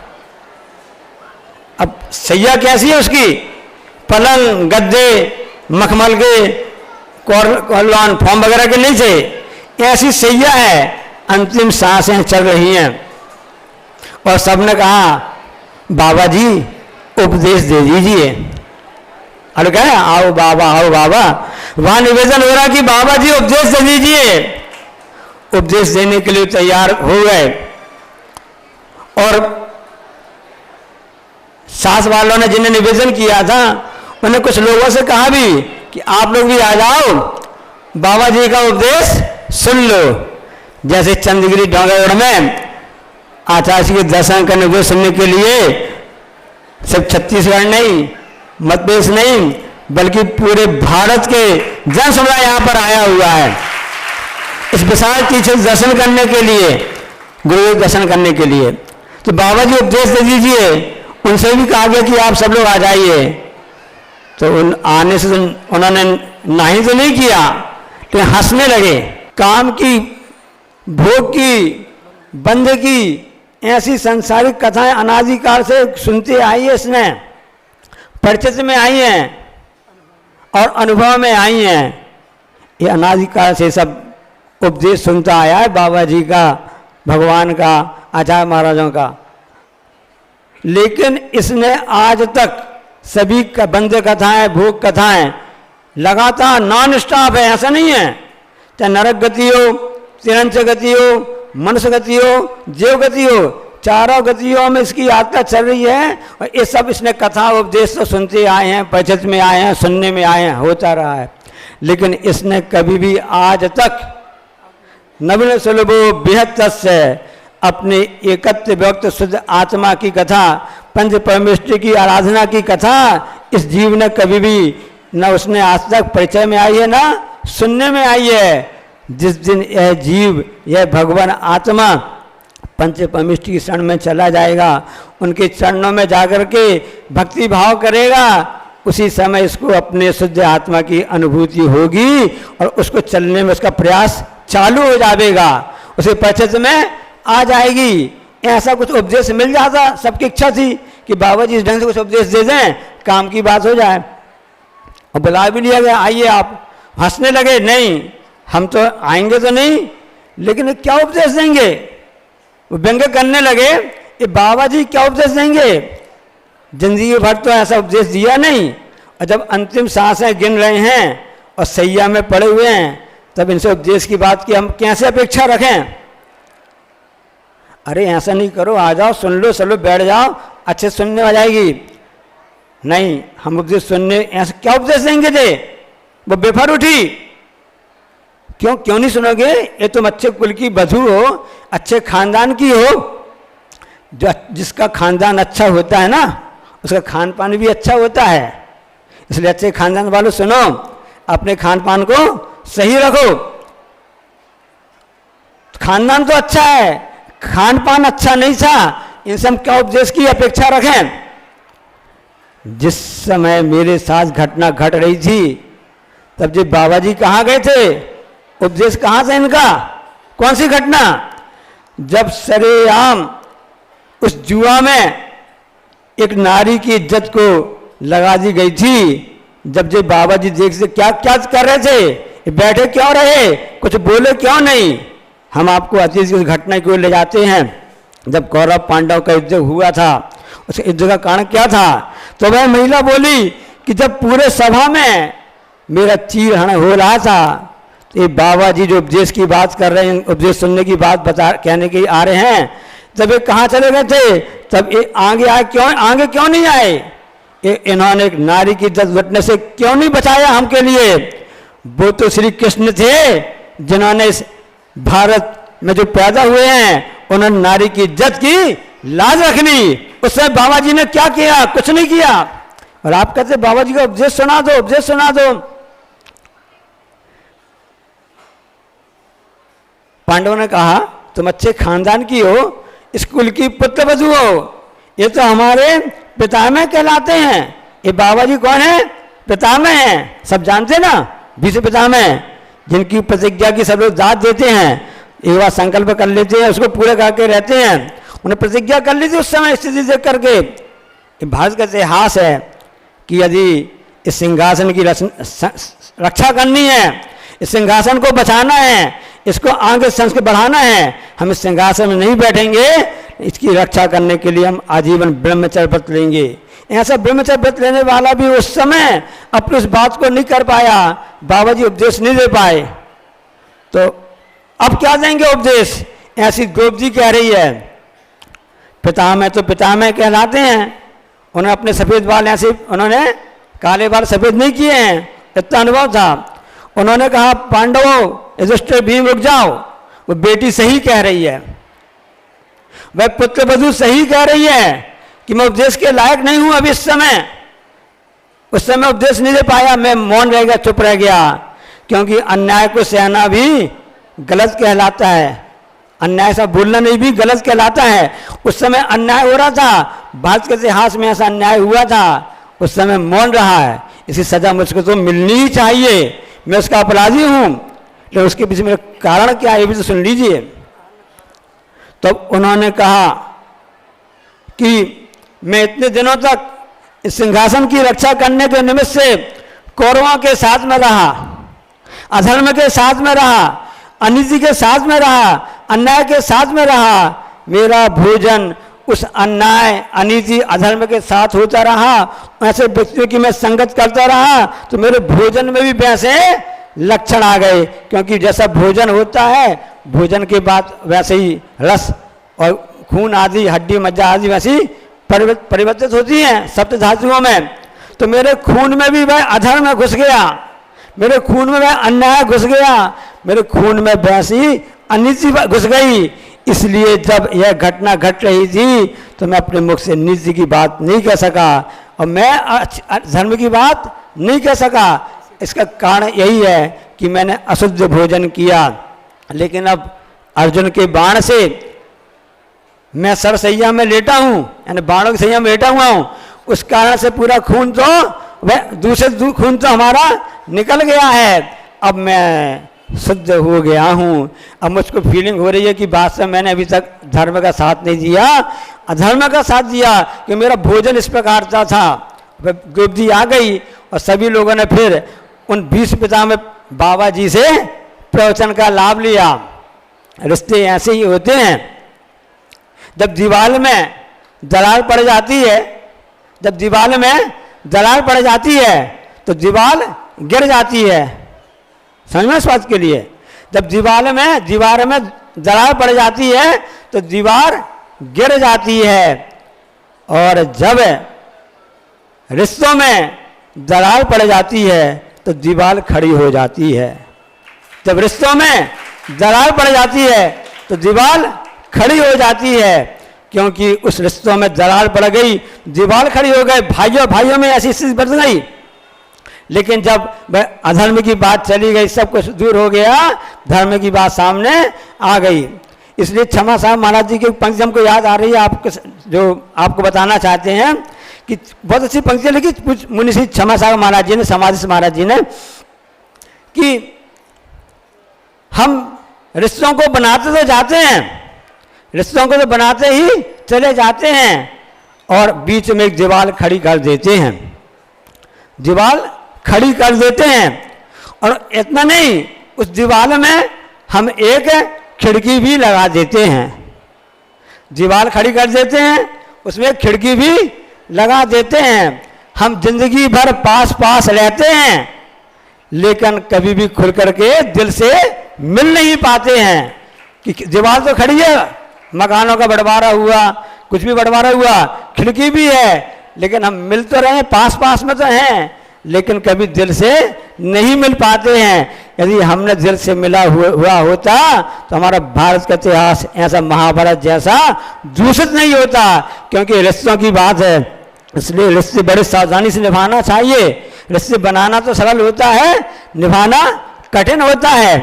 अब सैया कैसी है उसकी? पलंग, गद्दे, मखमल के, कॉर्लॉन, फॉर्म वगैरह के नहीं थे, ऐसी सैया है। अंतिम सांसें चल रही हैं और सबने कहा बाबा जी उपदेश दे दीजिए। अरे कहे आओ बाबा, आओ बाबा। वहां निवेदन हो रहा कि बाबा जी उपदेश दे दीजिए। उपदेश देने के लिए तैयार हो गए और सास वालों ने जिन्हें निवेदन किया था उन्हें कुछ लोगों से कहा भी कि आप लोग भी आ जाओ, बाबा जी का उपदेश सुन लो। जैसे चंद्रगिरी डोंगरगढ़ में आचार्य जी के दर्शन करने को सुनने के लिए सिर्फ छत्तीसगढ़ नहीं, मध्य प्रदेश नहीं, बल्कि पूरे भारत के जन समुदाय यहाँ पर आया हुआ है इस विशाल तीर्थ दर्शन करने के लिए, गुरु दर्शन करने के लिए। तो बाबा जी उपदेश दे दीजिए। उनसे भी कहा गया कि आप सब लोग आ जाइए। तो आने से उन्होंने नहीं तो नहीं किया, तो हंसने लगे। काम की, भोग की, बंद की ऐसी सांसारिक कथाएं अनादिकाल से सुनते आई है, इसने परिचित में आई हैं और अनुभव में आई हैं। ये अनादिकाल से सब उपदेश सुनता आया है बाबा जी का, भगवान का, आचार्य महाराजों का। लेकिन इसने आज तक सभी बंद कथाएं, भोग कथाएं लगातार नॉन स्टॉप है, ऐसा नहीं है। चाहे नरक गति हो, तिरंच गति हो, मनुष्य गति हो, जीव गति हो, चारों गतियों में इसकी यात्रा चल रही है। और ये सब इसने कथा उपदेश तो सुनते आए हैं, परिचित में आए हैं, सुनने में आए हैं, होता रहा है। लेकिन इसने कभी भी आज तक नवीन सुलभो बृहत् से अपने एकत्व व्यक्त शुद्ध आत्मा की कथा, पंच परमेष्ठी की आराधना की कथा इस जीव ने कभी भी न उसने आज तक परिचय में आई है, ना सुनने में आई है। जिस दिन यह जीव, यह भगवान आत्मा पंच परमेष्ठी की शरण में चला जाएगा, उनके चरणों में जाकर के भक्ति भाव करेगा, उसी समय इसको अपने शुद्ध आत्मा की अनुभूति होगी और उसको चलने में उसका प्रयास चालू हो जाएगा, उसे परिचित में आ जाएगी। ऐसा कुछ उपदेश मिल जाता, सबकी इच्छा थी कि बाबा जी इस ढंग से कुछ उपदेश दे दें, काम की बात हो जाए। और बुला भी लिया गया, आइए आप। हंसने लगे, नहीं हम तो आएंगे तो नहीं, लेकिन ये क्या उपदेश देंगे? वो व्यंग्य करने लगे, ये बाबा जी क्या उपदेश देंगे? जिंदगी भर तो ऐसा उपदेश दिया नहीं, और जब अंतिम सांसें गिन रहे हैं और सैया में पड़े हुए हैं, तब इनसे उपदेश की बात की हम कैसे अपेक्षा रखें? अरे ऐसा नहीं करो, आ जाओ, सुन लो, चलो बैठ जाओ, अच्छे सुनने आ जाएगी। नहीं, हम उपदेश सुनने ऐसा क्या उपदेश देंगे? थे वो बेफर उठी, क्यों नहीं सुनोगे? ये तुम अच्छे कुल की बधू हो, अच्छे खानदान की हो। जो जिसका खानदान अच्छा होता है ना, उसका खान पान भी अच्छा होता है। इसलिए अच्छे खानदान वालों सुनो, अपने खान पान को सही रखो। खानदान तो अच्छा है, खान पान अच्छा नहीं था, इनसे हम क्या उपदेश की अपेक्षा रखें? जिस समय मेरे साथ घटना घट रही थी, तब जब बाबा जी कहाँ गए थे? उपदेश कहाँ से इनका? कौन सी घटना? जब सरेआम उस जुआ में एक नारी की इज्जत को लगा दी गई थी, जब बाबा जी देख से क्या क्या कर रहे थे, बैठे क्यों रहे, कुछ बोले क्यों नहीं? हम आपको अतीत की घटना की ओर ले जाते हैं। जब कौरव पांडव का युद्ध हुआ था, उस युद्ध का कारण क्या था? तो वह महिला बोली कि जब पूरे सभा में मेरा चीरहरण हो रहा था, तो ये बाबा जी जो उपदेश की बात कर रहे हैं, उपदेश सुनने की बात कहने के आ रहे हैं, जब ये कहाँ चले गए थे? तब ये आगे क्यों नहीं आए? इन्होंने एक नारी की इज्जत लुटने से क्यों नहीं बचाया हमके लिए? वो तो श्री कृष्ण थे, जिन्होंने इस भारत में जो पैदा हुए हैं, उन्होंने नारी की इज्जत की लाज रख ली। उससे बाबा जी ने क्या किया? कुछ नहीं किया। और आप कहते बाबा जी का उपदेश सुना दो, उपदेश सुना दो। पांडवों ने कहा तुम अच्छे खानदान की हो, स्कूल की पुत्र वधू हो, ये तो हमारे पितामह कहलाते हैं। ये बाबा जी कौन है? पितामह हैं, सब जानते ना, विश्व पितामह, जिनकी प्रतिज्ञा की सब लोग दाद देते हैं, एक बार संकल्प कर लेते हैं, उसको पूरे करके रहते हैं। उन्हें प्रतिज्ञा कर ली थी उस समय स्थिति देख करके। भारत का इतिहास है कि यदि इस सिंहासन की रक्षा करनी है, इस सिंहासन को बचाना है, इसको आगे संस के बढ़ाना है, हम इस सिंहासन में नहीं बैठेंगे, इसकी रक्षा करने के लिए हम आजीवन ब्रह्मचर्य व्रत लेंगे। ऐसा ब्रह्मचर्य व्रत लेने वाला भी उस समय अपनी उस बात को नहीं कर पाया, बाबा जी उपदेश नहीं दे पाए। तो अब क्या देंगे उपदेश? ऐसी गोप जी कह रही है, पितामह तो पितामह कहलाते हैं, उन्होंने अपने सफ़ेद बाल ऐसे, उन्होंने काले बाल सफ़ेद नहीं किए हैं, इतना अनुभव था। उन्होंने कहा पांडवों, युधिष्ठिर भीम रुक जाओ, वो बेटी सही कह रही है, वह पुत्र वधू सही कह रही है कि मैं उपदेश के लायक नहीं हूं अभी इस समय। उस समय उपदेश नहीं दे पाया, मैं मौन रह गया, चुप रह गया, क्योंकि अन्याय को सहना भी गलत कहलाता है। अन्याय सा बोलना नहीं भी गलत कहलाता है। उस समय अन्याय हो रहा था, भारत के इतिहास में ऐसा अन्याय हुआ था, उस समय मौन रहा है, इसकी सजा मुझको तो मिलनी ही चाहिए, मैं उसका अपराधी हूं, लेकिन उसके पीछे मेरा कारण क्या है ये भी तो सुन लीजिए। तब उन्होंने कहा कि मैं इतने दिनों तक इस सिंहासन की रक्षा करने के निमित्त से कौरवों के साथ में रहा, अधर्म के साथ में रहा, अनीति के साथ में रहा, अन्याय के साथ में रहा। मेरा भोजन उस अन्याय, अनीति, अधर्म के साथ होता रहा, ऐसे व्यक्तियों की मैं संगत करता रहा, तो मेरे भोजन में भी वैसे लक्षण आ गए, क्योंकि जैसा भोजन होता है, भोजन के बाद वैसे ही रस और खून आदि, हड्डी मज्जा आदि वैसी परिवर्तित होती हैं सप्त धातुओं में। तो मेरे खून में भी वह अधर्म घुस गया, मेरे खून में वह अन्याय घुस गया, मेरे खून में वैसी अनीति घुस गई। इसलिए जब यह घटना घट रही थी तो मैं अपने मुख से नीति की बात नहीं कह सका और मैं धर्म की बात नहीं कह सका। इसका कारण यही है कि मैंने अशुद्ध भोजन किया। लेकिन अब अर्जुन के बाण से मैं सरसैया में लेटा हूँ, यानी बाणों की सैया में लेटा हुआ हूँ, उस कारण से पूरा खून तो वह दूसरे खून तो हमारा निकल गया है। अब मैं शुद्ध हो गया हूँ। अब मुझको फीलिंग हो रही है कि बात से मैंने अभी तक धर्म का साथ नहीं दिया, अधर्म का साथ दिया, कि मेरा भोजन इस प्रकार का था। द्रौपदी आ गई और सभी लोगों ने फिर उन 20 पिता में बाबा जी से प्रवचन का लाभ लिया। रिश्ते ऐसे ही होते हैं। जब दीवार में दरार पड़ जाती है, जब दीवार में दरार पड़ जाती है तो दीवार गिर जाती है। समझ में इस बात के लिए, जब दीवार में दरार पड़ जाती है तो दीवार गिर जाती है, और जब रिश्तों में दरार पड़ जाती है तो दीवार खड़ी हो जाती है। जब रिश्तों में दरार पड़ जाती है तो दीवार खड़ी हो जाती है, क्योंकि उस रिश्तों में दरार पड़ गई, दीवार खड़ी हो गई, भाइयों में ऐसी स्थिति बन गई। लेकिन जब अधर्म की बात चली गई, सब कुछ दूर हो गया, धर्म की बात सामने आ गई। इसलिए क्षमा साहब महाराज जी की पंक्ति हमको याद आ रही है, आपको जो आपको बताना चाहते हैं कि बहुत अच्छी पंक्ति लिखी मुनि श्री क्षमा साहब महाराज जी ने, समाधि महाराज जी ने, कि हम रिश्तों को बनाते तो जाते हैं, रिश्तों को तो बनाते ही चले जाते हैं, और बीच में एक दीवार खड़ी कर देते हैं, दीवार खड़ी कर देते हैं। और इतना नहीं, उस दीवार में हम एक खिड़की भी लगा देते हैं, दीवार खड़ी कर देते हैं, उसमें एक खिड़की भी लगा देते हैं। हम जिंदगी भर पास पास रहते हैं, लेकिन कभी भी खुल करके दिल से मिल नहीं पाते हैं। कि दीवार तो खड़ी है, मकानों का बंटवारा हुआ, कुछ भी बंटवारा हुआ, खिड़की भी है, लेकिन हम मिल तो रहे हैं, पास पास में तो हैं, लेकिन कभी दिल से नहीं मिल पाते हैं। यदि हमने दिल से मिला हुआ होता तो हमारा भारत का इतिहास ऐसा महाभारत जैसा दूषित नहीं होता, क्योंकि रिश्तों की बात है, इसलिए रिश्ते बड़े सावधानी से निभाना चाहिए। रिश्ते बनाना तो सरल होता है, निभाना कठिन होता है।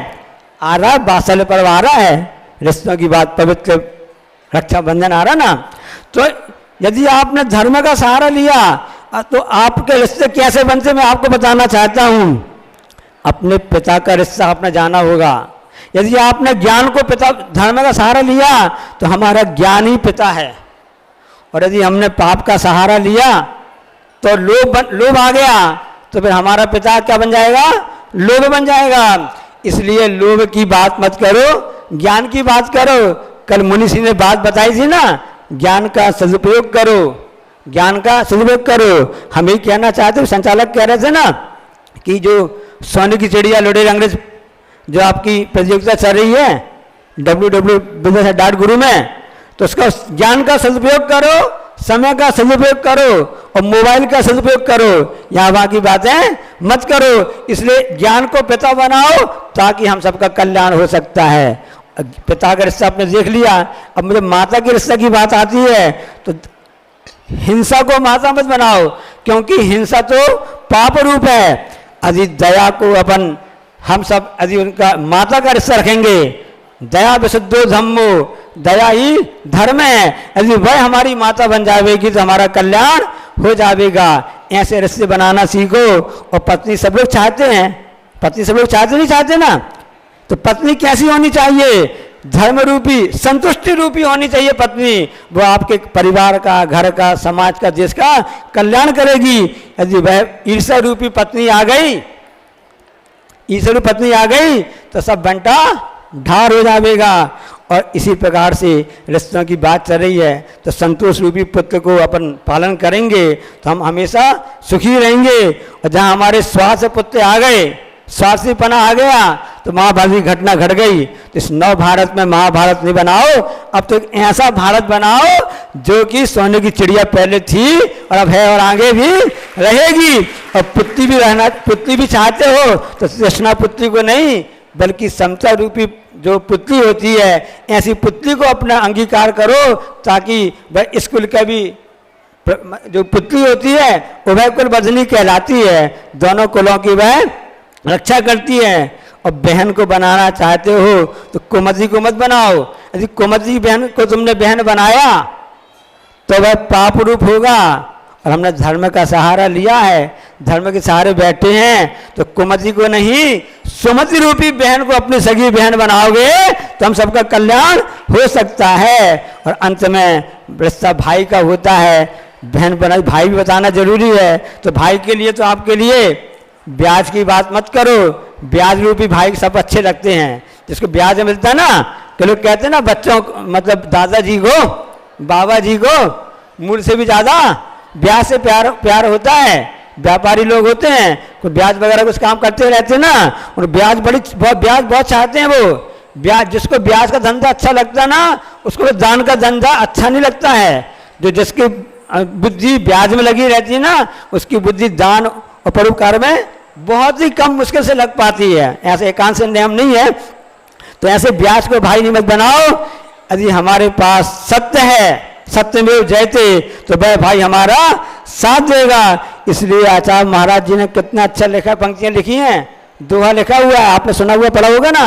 आ रहा बासल पर्व आ रहा है, रिश्तों की बात, पवित्र रक्षाबंधन आ रहा ना, तो यदि आपने धर्म का सहारा लिया तो आपके रिश्ते कैसे बनते मैं आपको बताना चाहता हूँ। अपने पिता का रिश्ता आपने जाना होगा। यदि आपने ज्ञान को पिता धर्म का सहारा लिया तो हमारा ज्ञान ही पिता है, और यदि हमने पाप का सहारा लिया तो लोभ आ गया तो फिर हमारा पिता क्या बन जाएगा, लोभ बन जाएगा। इसलिए लोभ की बात मत करो, ज्ञान की बात करो। कल मुनि सिंह ने बात बताई थी ना, ज्ञान का सदुपयोग करो, ज्ञान का सदुपयोग करो। हम ही कहना चाहते हैं, संचालक कह रहे थे ना कि जो सोने की चिड़िया लुटेरे अंग्रेज जो आपकी प्रतियोगिता चल रही है www.business.guru में, तो उसका ज्ञान का सदुपयोग करो, समय का सदुपयोग करो और मोबाइल का सदुपयोग करो, यहाँ वहाँ की बातें मत करो। इसलिए ज्ञान को पिता बनाओ ताकि हम सबका कल्याण हो सकता है। पिता का रिश्ता आपने देख लिया, अब मुझे माता के रिश्ते की बात आती है तो हिंसा को माता मत बनाओ, क्योंकि हिंसा तो पाप रूप है। यदि दया को अपन हम सब यदि उनका माता का रिश्ता रखेंगे, दया विशुद्धो धम्मो, दया ही धर्म है, यदि वह हमारी माता बन जाएगी तो हमारा कल्याण हो जाएगा। ऐसे रिश्ते बनाना सीखो। और पत्नी सब लोग चाहते हैं, पत्नी सब लोग चाहते नहीं चाहते ना, तो पत्नी कैसी होनी चाहिए, धर्म रूपी संतुष्टि रूपी होनी चाहिए पत्नी। वो आपके परिवार का, घर का, समाज का, देश का कल्याण करेगी। यदि वह ईर्ष्या रूपी पत्नी आ गई, ईर्ष्या रूपी पत्नी आ गई तो सब बंटा ढार हो जाएगा। और इसी प्रकार से रिश्तों की बात चल रही है, तो संतोष रूपी पुत्र को अपन पालन करेंगे तो हम हमेशा सुखी रहेंगे। और जहाँ हमारे स्वार्थ पुत्र आ गए, स्वार्थीपना आ गया तो महाभारत की घटना घट गई। तो इस नव भारत में महाभारत नहीं बनाओ, अब तो एक ऐसा भारत बनाओ जो कि सोने की चिड़िया पहले थी और अब है और आगे भी रहेगी। और पुत्री भी रहना, पुत्री भी चाहते हो तो कृष्णा पुत्री को नहीं बल्कि समता रूपी जो पुत्री होती है, ऐसी पुत्री को अपना अंगीकार करो, ताकि वह स्कूल का भी जो पुत्री होती है उभय कुल वर्धिनी कहलाती है, दोनों कुलों की वह रक्षा करती है। और बहन को बनाना चाहते हो तो कुमति को मत बनाओ। यदि कुमति बहन को तुमने बहन बनाया तो वह पाप रूप होगा। और हमने धर्म का सहारा लिया है, धर्म के सहारे बैठे हैं, तो कुमति को नहीं सुमति रूपी बहन को अपनी सगी बहन बनाओगे तो हम सबका कल्याण हो सकता है। और अंत में रिश्ता भाई का होता है, बहन बना भाई भी बताना जरूरी है। तो भाई के लिए तो आपके लिए ब्याज की बात मत करो, ब्याज रूपी भाई सब अच्छे लगते हैं, जिसको ब्याज मिलता है ना, कि लोग कहते हैं ना बच्चों मतलब दादाजी को बाबा जी को मूल से भी ज़्यादा ब्याज से प्यार होता है। व्यापारी लोग होते हैं कोई ब्याज वगैरह कुछ काम करते रहते हैं ना, और ब्याज बहुत चाहते हैं वो। ब्याज जिसको ब्याज का धंधा अच्छा लगता है ना, उसको दान का धंधा अच्छा नहीं लगता है। जो जिसकी बुद्धि ब्याज में लगी रहती है ना, उसकी बुद्धि दान और परोपकार में बहुत ही कम मुश्किल से लग पाती है। ऐसे एकांत से नियम नहीं है। तो ऐसे ब्याज को भाई नियमित बनाओ। यदि हमारे पास सत्य है, सत्यमेव जयते, तो वह भाई हमारा साथ देगा। इसलिए आचार्य महाराज जी ने कितना अच्छा लिखा, पंक्तियां लिखी हैं, दोहा लिखा हुआ है, आपने सुना हुआ पढ़ा होगा ना।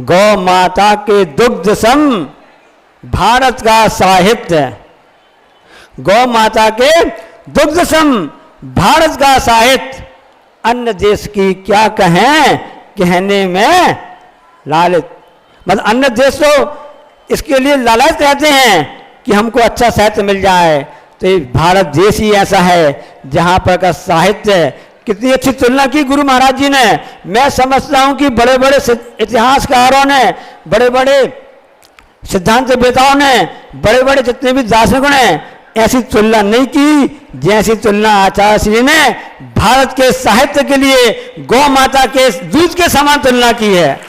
गौ माता के दुग्ध सम भारत का साहित्य, गौ माता के दुग्ध सम भारत का साहित्य, अन्य देश की क्या कहें कहने में लालित। मतलब अन्य देश तो इसके लिए लालच रहते हैं कि हमको अच्छा साहित्य मिल जाए। तो ये भारत देश ही ऐसा है जहाँ पर का साहित्य, कितनी अच्छी तुलना की गुरु महाराज जी ने। मैं समझता हूँ कि बड़े बड़े इतिहासकारों ने, बड़े बड़े सिद्धांत वेताओं ने, बड़े बड़े जितने भी दार्शनिकों ने ऐसी तुलना नहीं की जैसी तुलना आचार्य श्री ने भारत के साहित्य के लिए गौ माता के दूध के समान तुलना की है।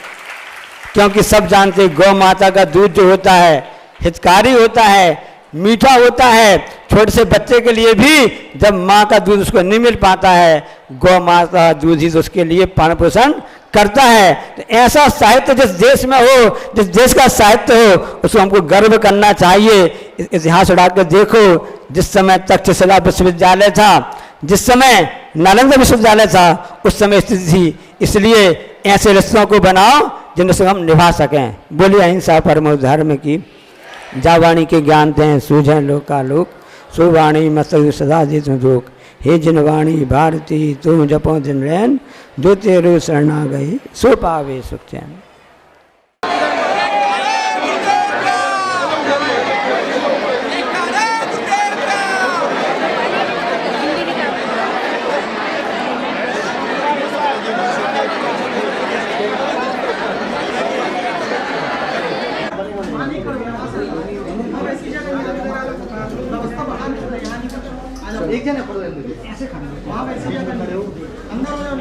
क्योंकि सब जानते गौ माता का दूध जो होता है हितकारी होता है, मीठा होता है। छोटे से बच्चे के लिए भी जब माँ का दूध उसको नहीं मिल पाता है, गौ माता का दूध ही तो उसके लिए पालन पोषण करता है। तो ऐसा साहित्य जिस देश में हो, जिस देश का साहित्य हो, उसको हमको गर्व करना चाहिए। इतिहास उड़ा कर देखो, जिस समय तक्षशिला विश्वविद्यालय था, जिस समय नालंदा विश्वविद्यालय था, उस समय स्थिति थी। इसलिए ऐसे रिश्तों को बनाओ जिनसे हम निभा सकें। बोलिए अहिंसा परमो धर्म की। जावाणी के ज्ञान दें सूझें लोकालोक, सुवाणी मस्तक सदा दे तुम जोक। हे जिनवाणी भारती तुम जपो दिन रैन, जो तेरे शरणा गई सो पावे सुख चैन। एक जने खड़ो है, मुझे ऐसे खड़े हो, वहाँ वैसे जगह खड़े हो, अंदर हो जाओ,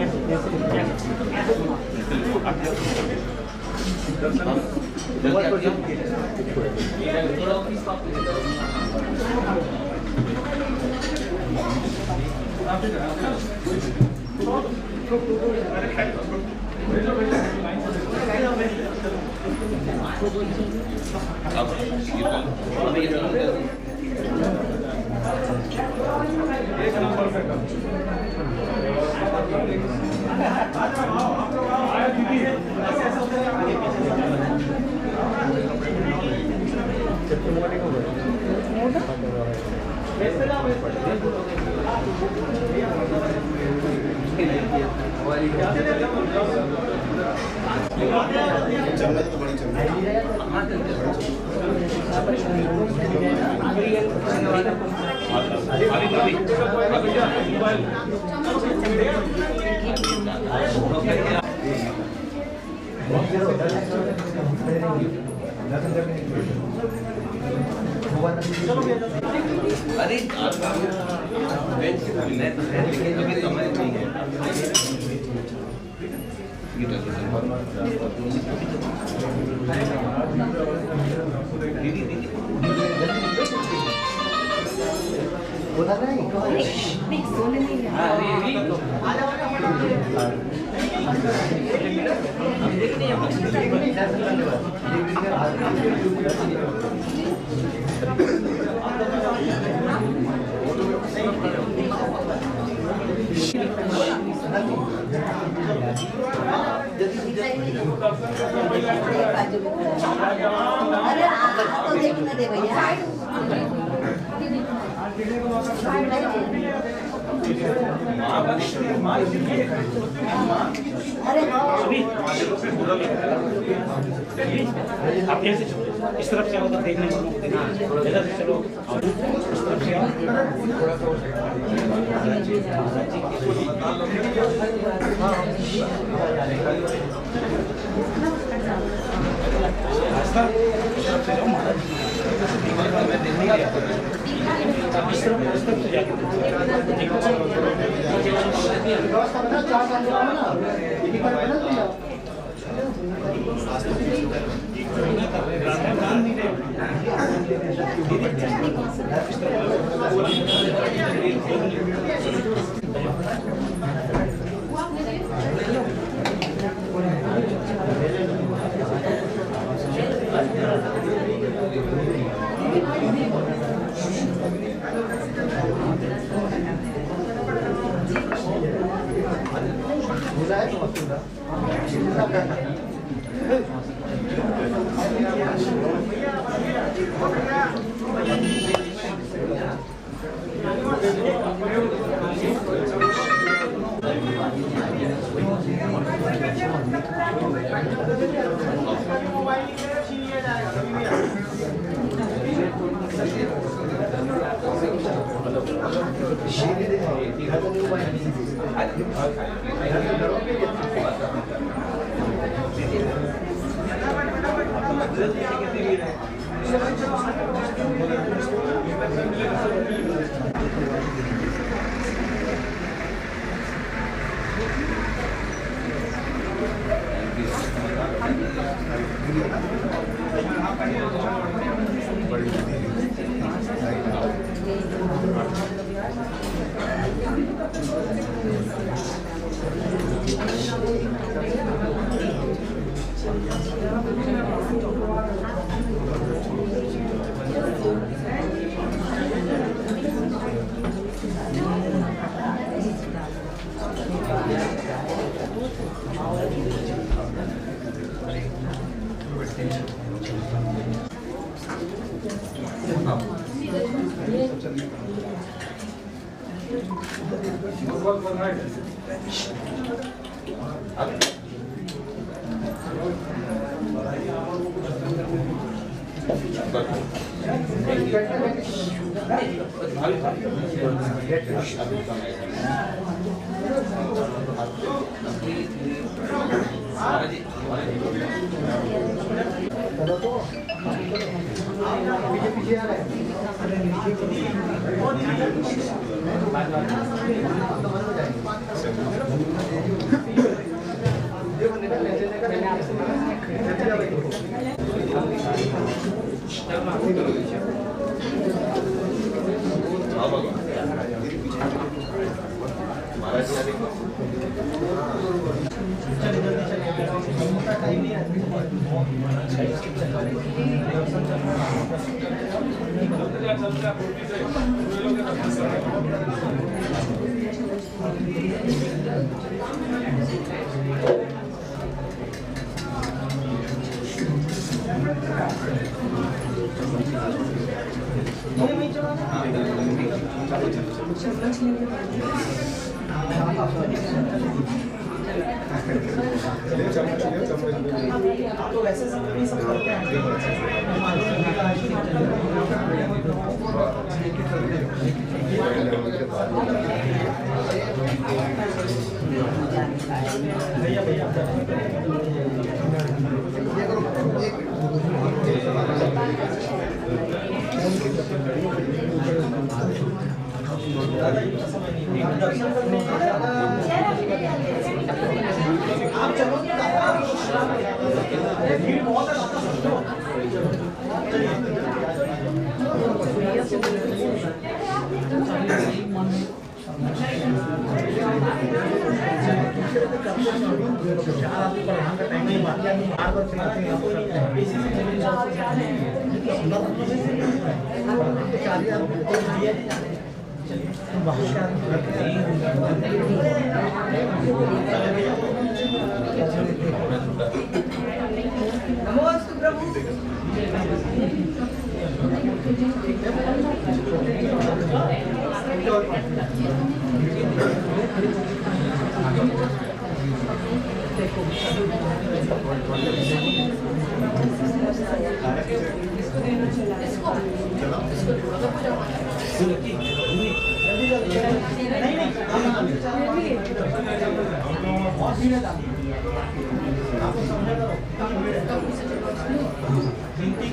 इस तरफ से होगा देखने को इधर से चलो इस तरफ से आओ थोड़ा सा व्यवस्था बना 4 साल का ना एक बार बना दिया नहीं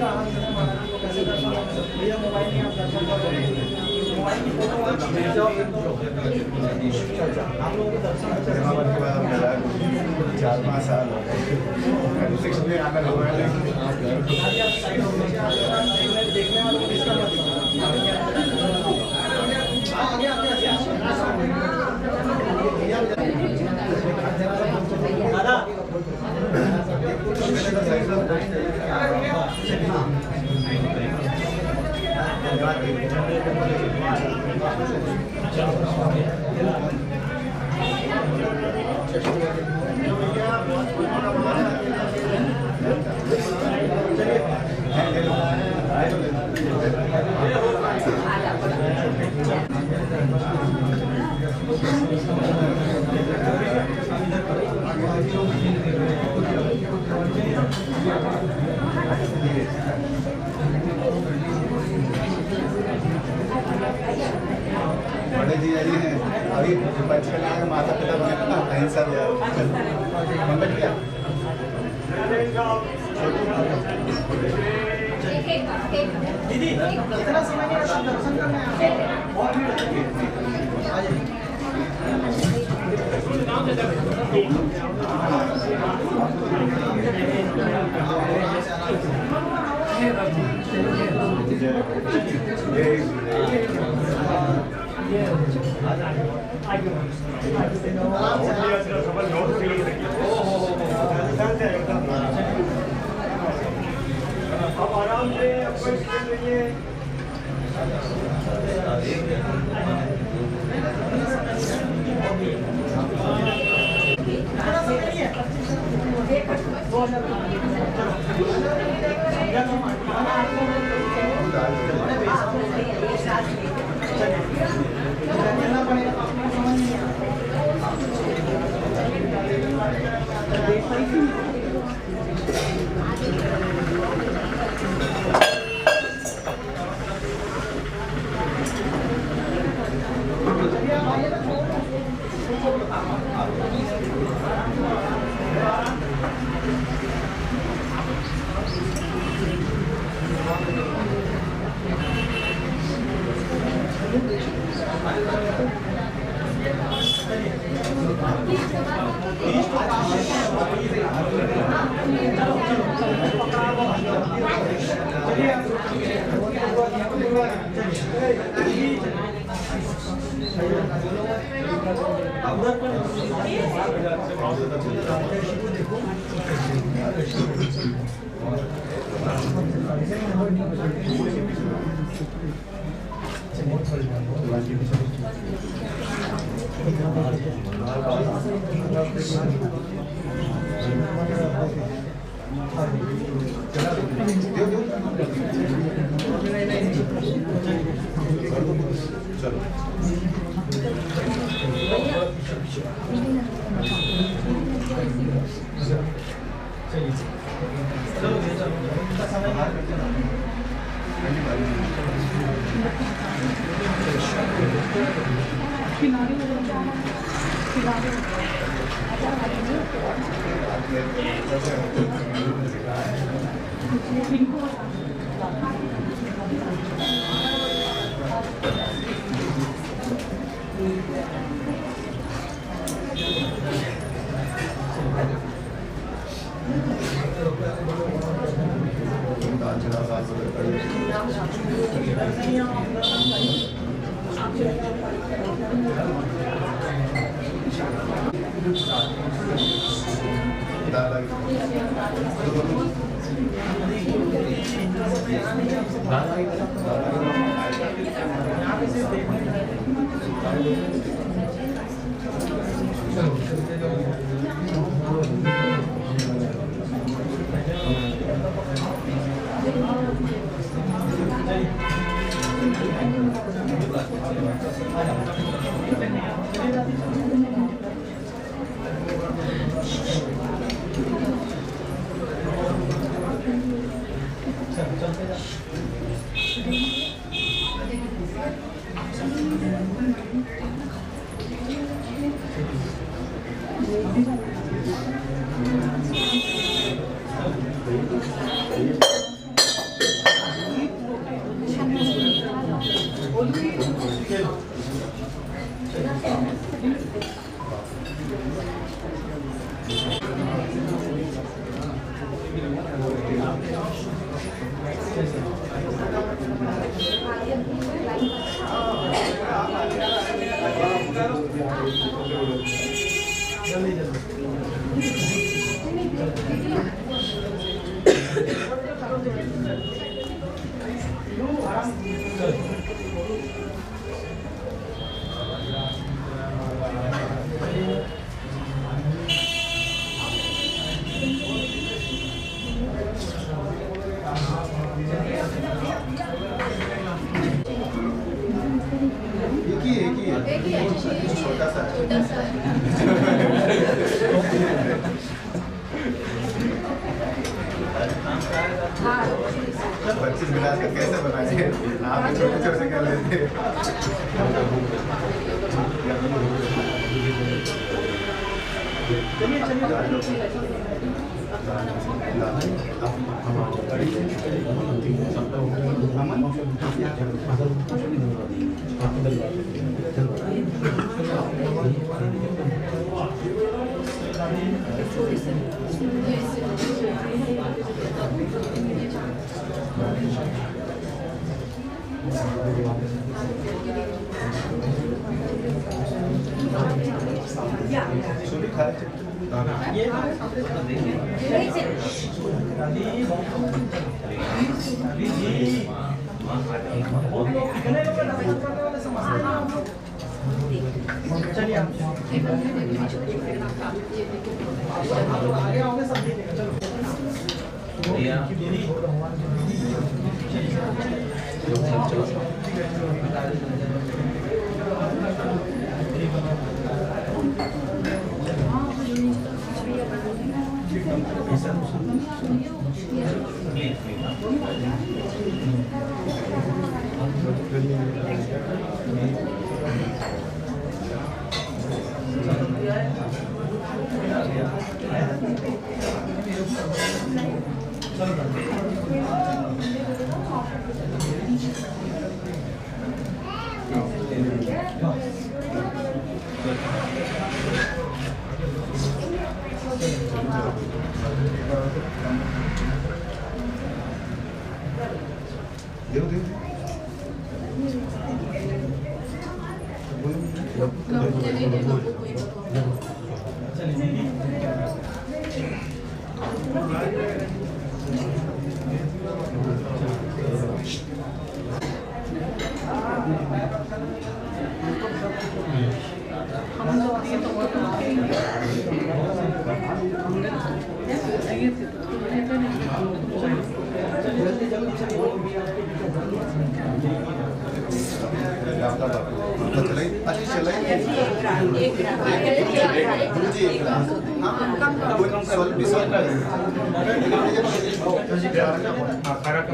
का आनंद लेना महाराज को कैसे दर्शन होंगे। भैया मोबाइल में आप दर्शन करोगे, मोबाइल की फोटो आप खींच जाओ, अच्छा आप लोगों को दर्शन अच्छे से 4-5 साल हो गए 6 में आना हुआ है। देखने वालों को डिस्टर्ब मत दादा बड़े जी आई हैं अभी पंचकन्या के माता पिता बने ना अहिंसा मंगल किया दीदी इतना समय नहीं आप दर्शन करने आए बहुत भीड़ है। आ जाइए। अब आराम से एक ही है छोटा सा पच्चीस गिलास का कैसे बनाए आप छोटे छोटे कर लेते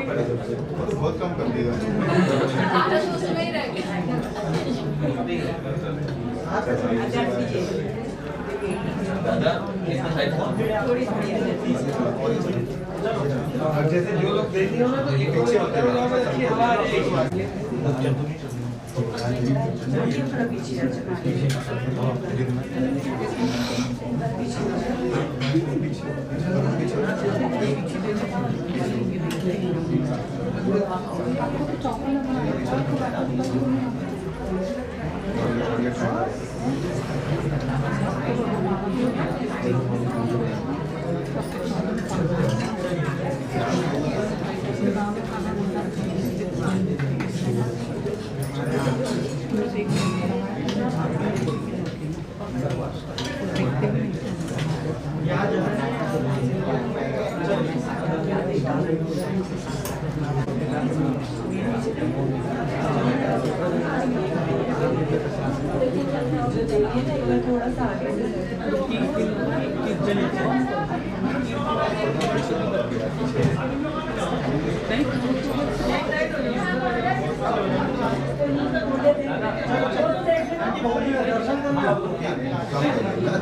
बहुत कम कर दिया जैसे जो लोग देखते हो ना तो एक पीछे होते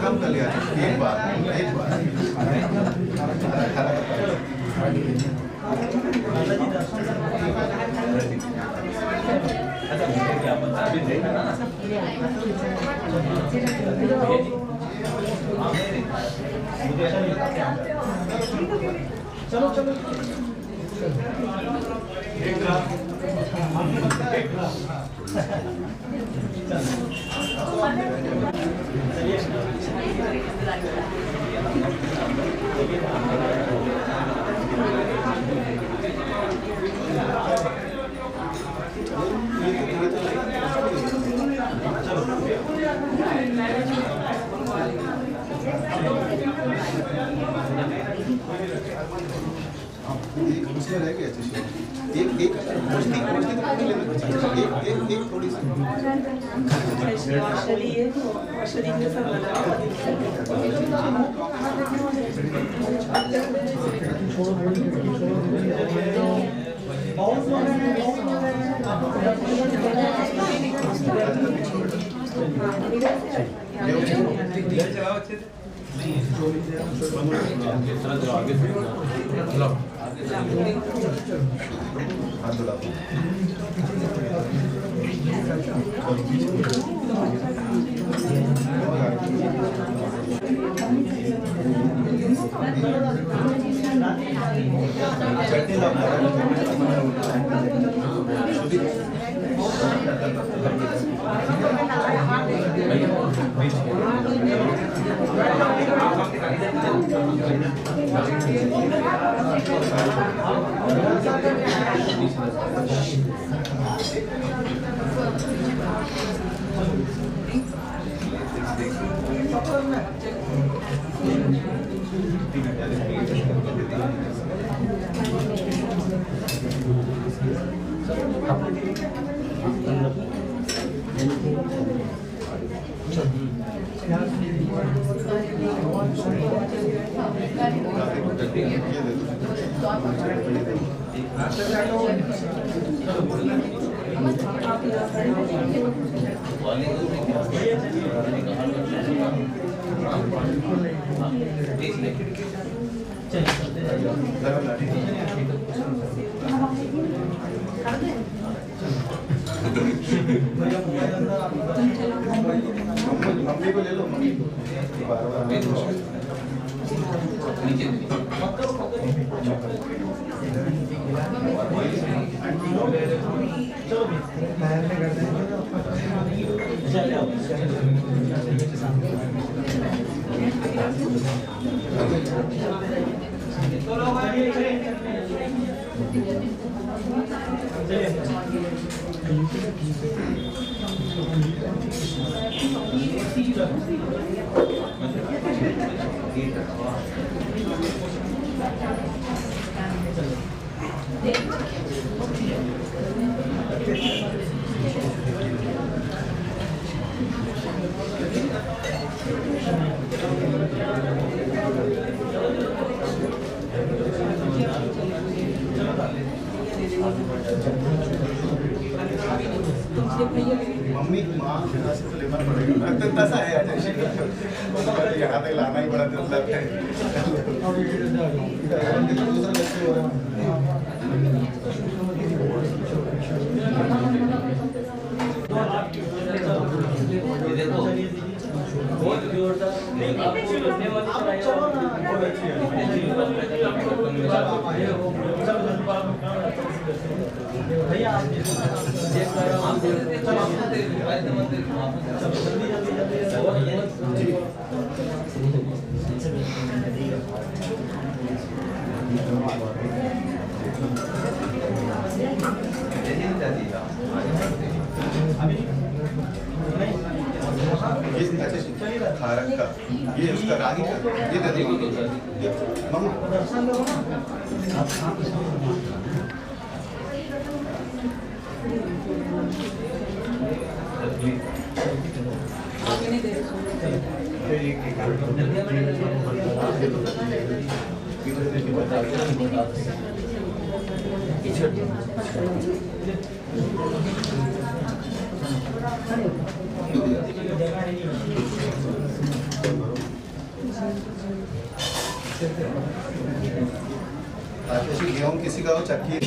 कम कर लिया एक बार चलो चलो उसमें रह गया एक एक मछली मछली तो नहीं लेना एक एक एक थोड़ी सी हाथ धुला चटनी मम्मी को ले लो मम्मी मम्मी माँ से तो लेना पड़ेगा तो तसा है यहाँ तक लाना ही बड़ा मतलब है दूसरा बच्चे हो रहा खारक का ये उसका रागी का ये दे दो गेहूँ किसी का हो चक्की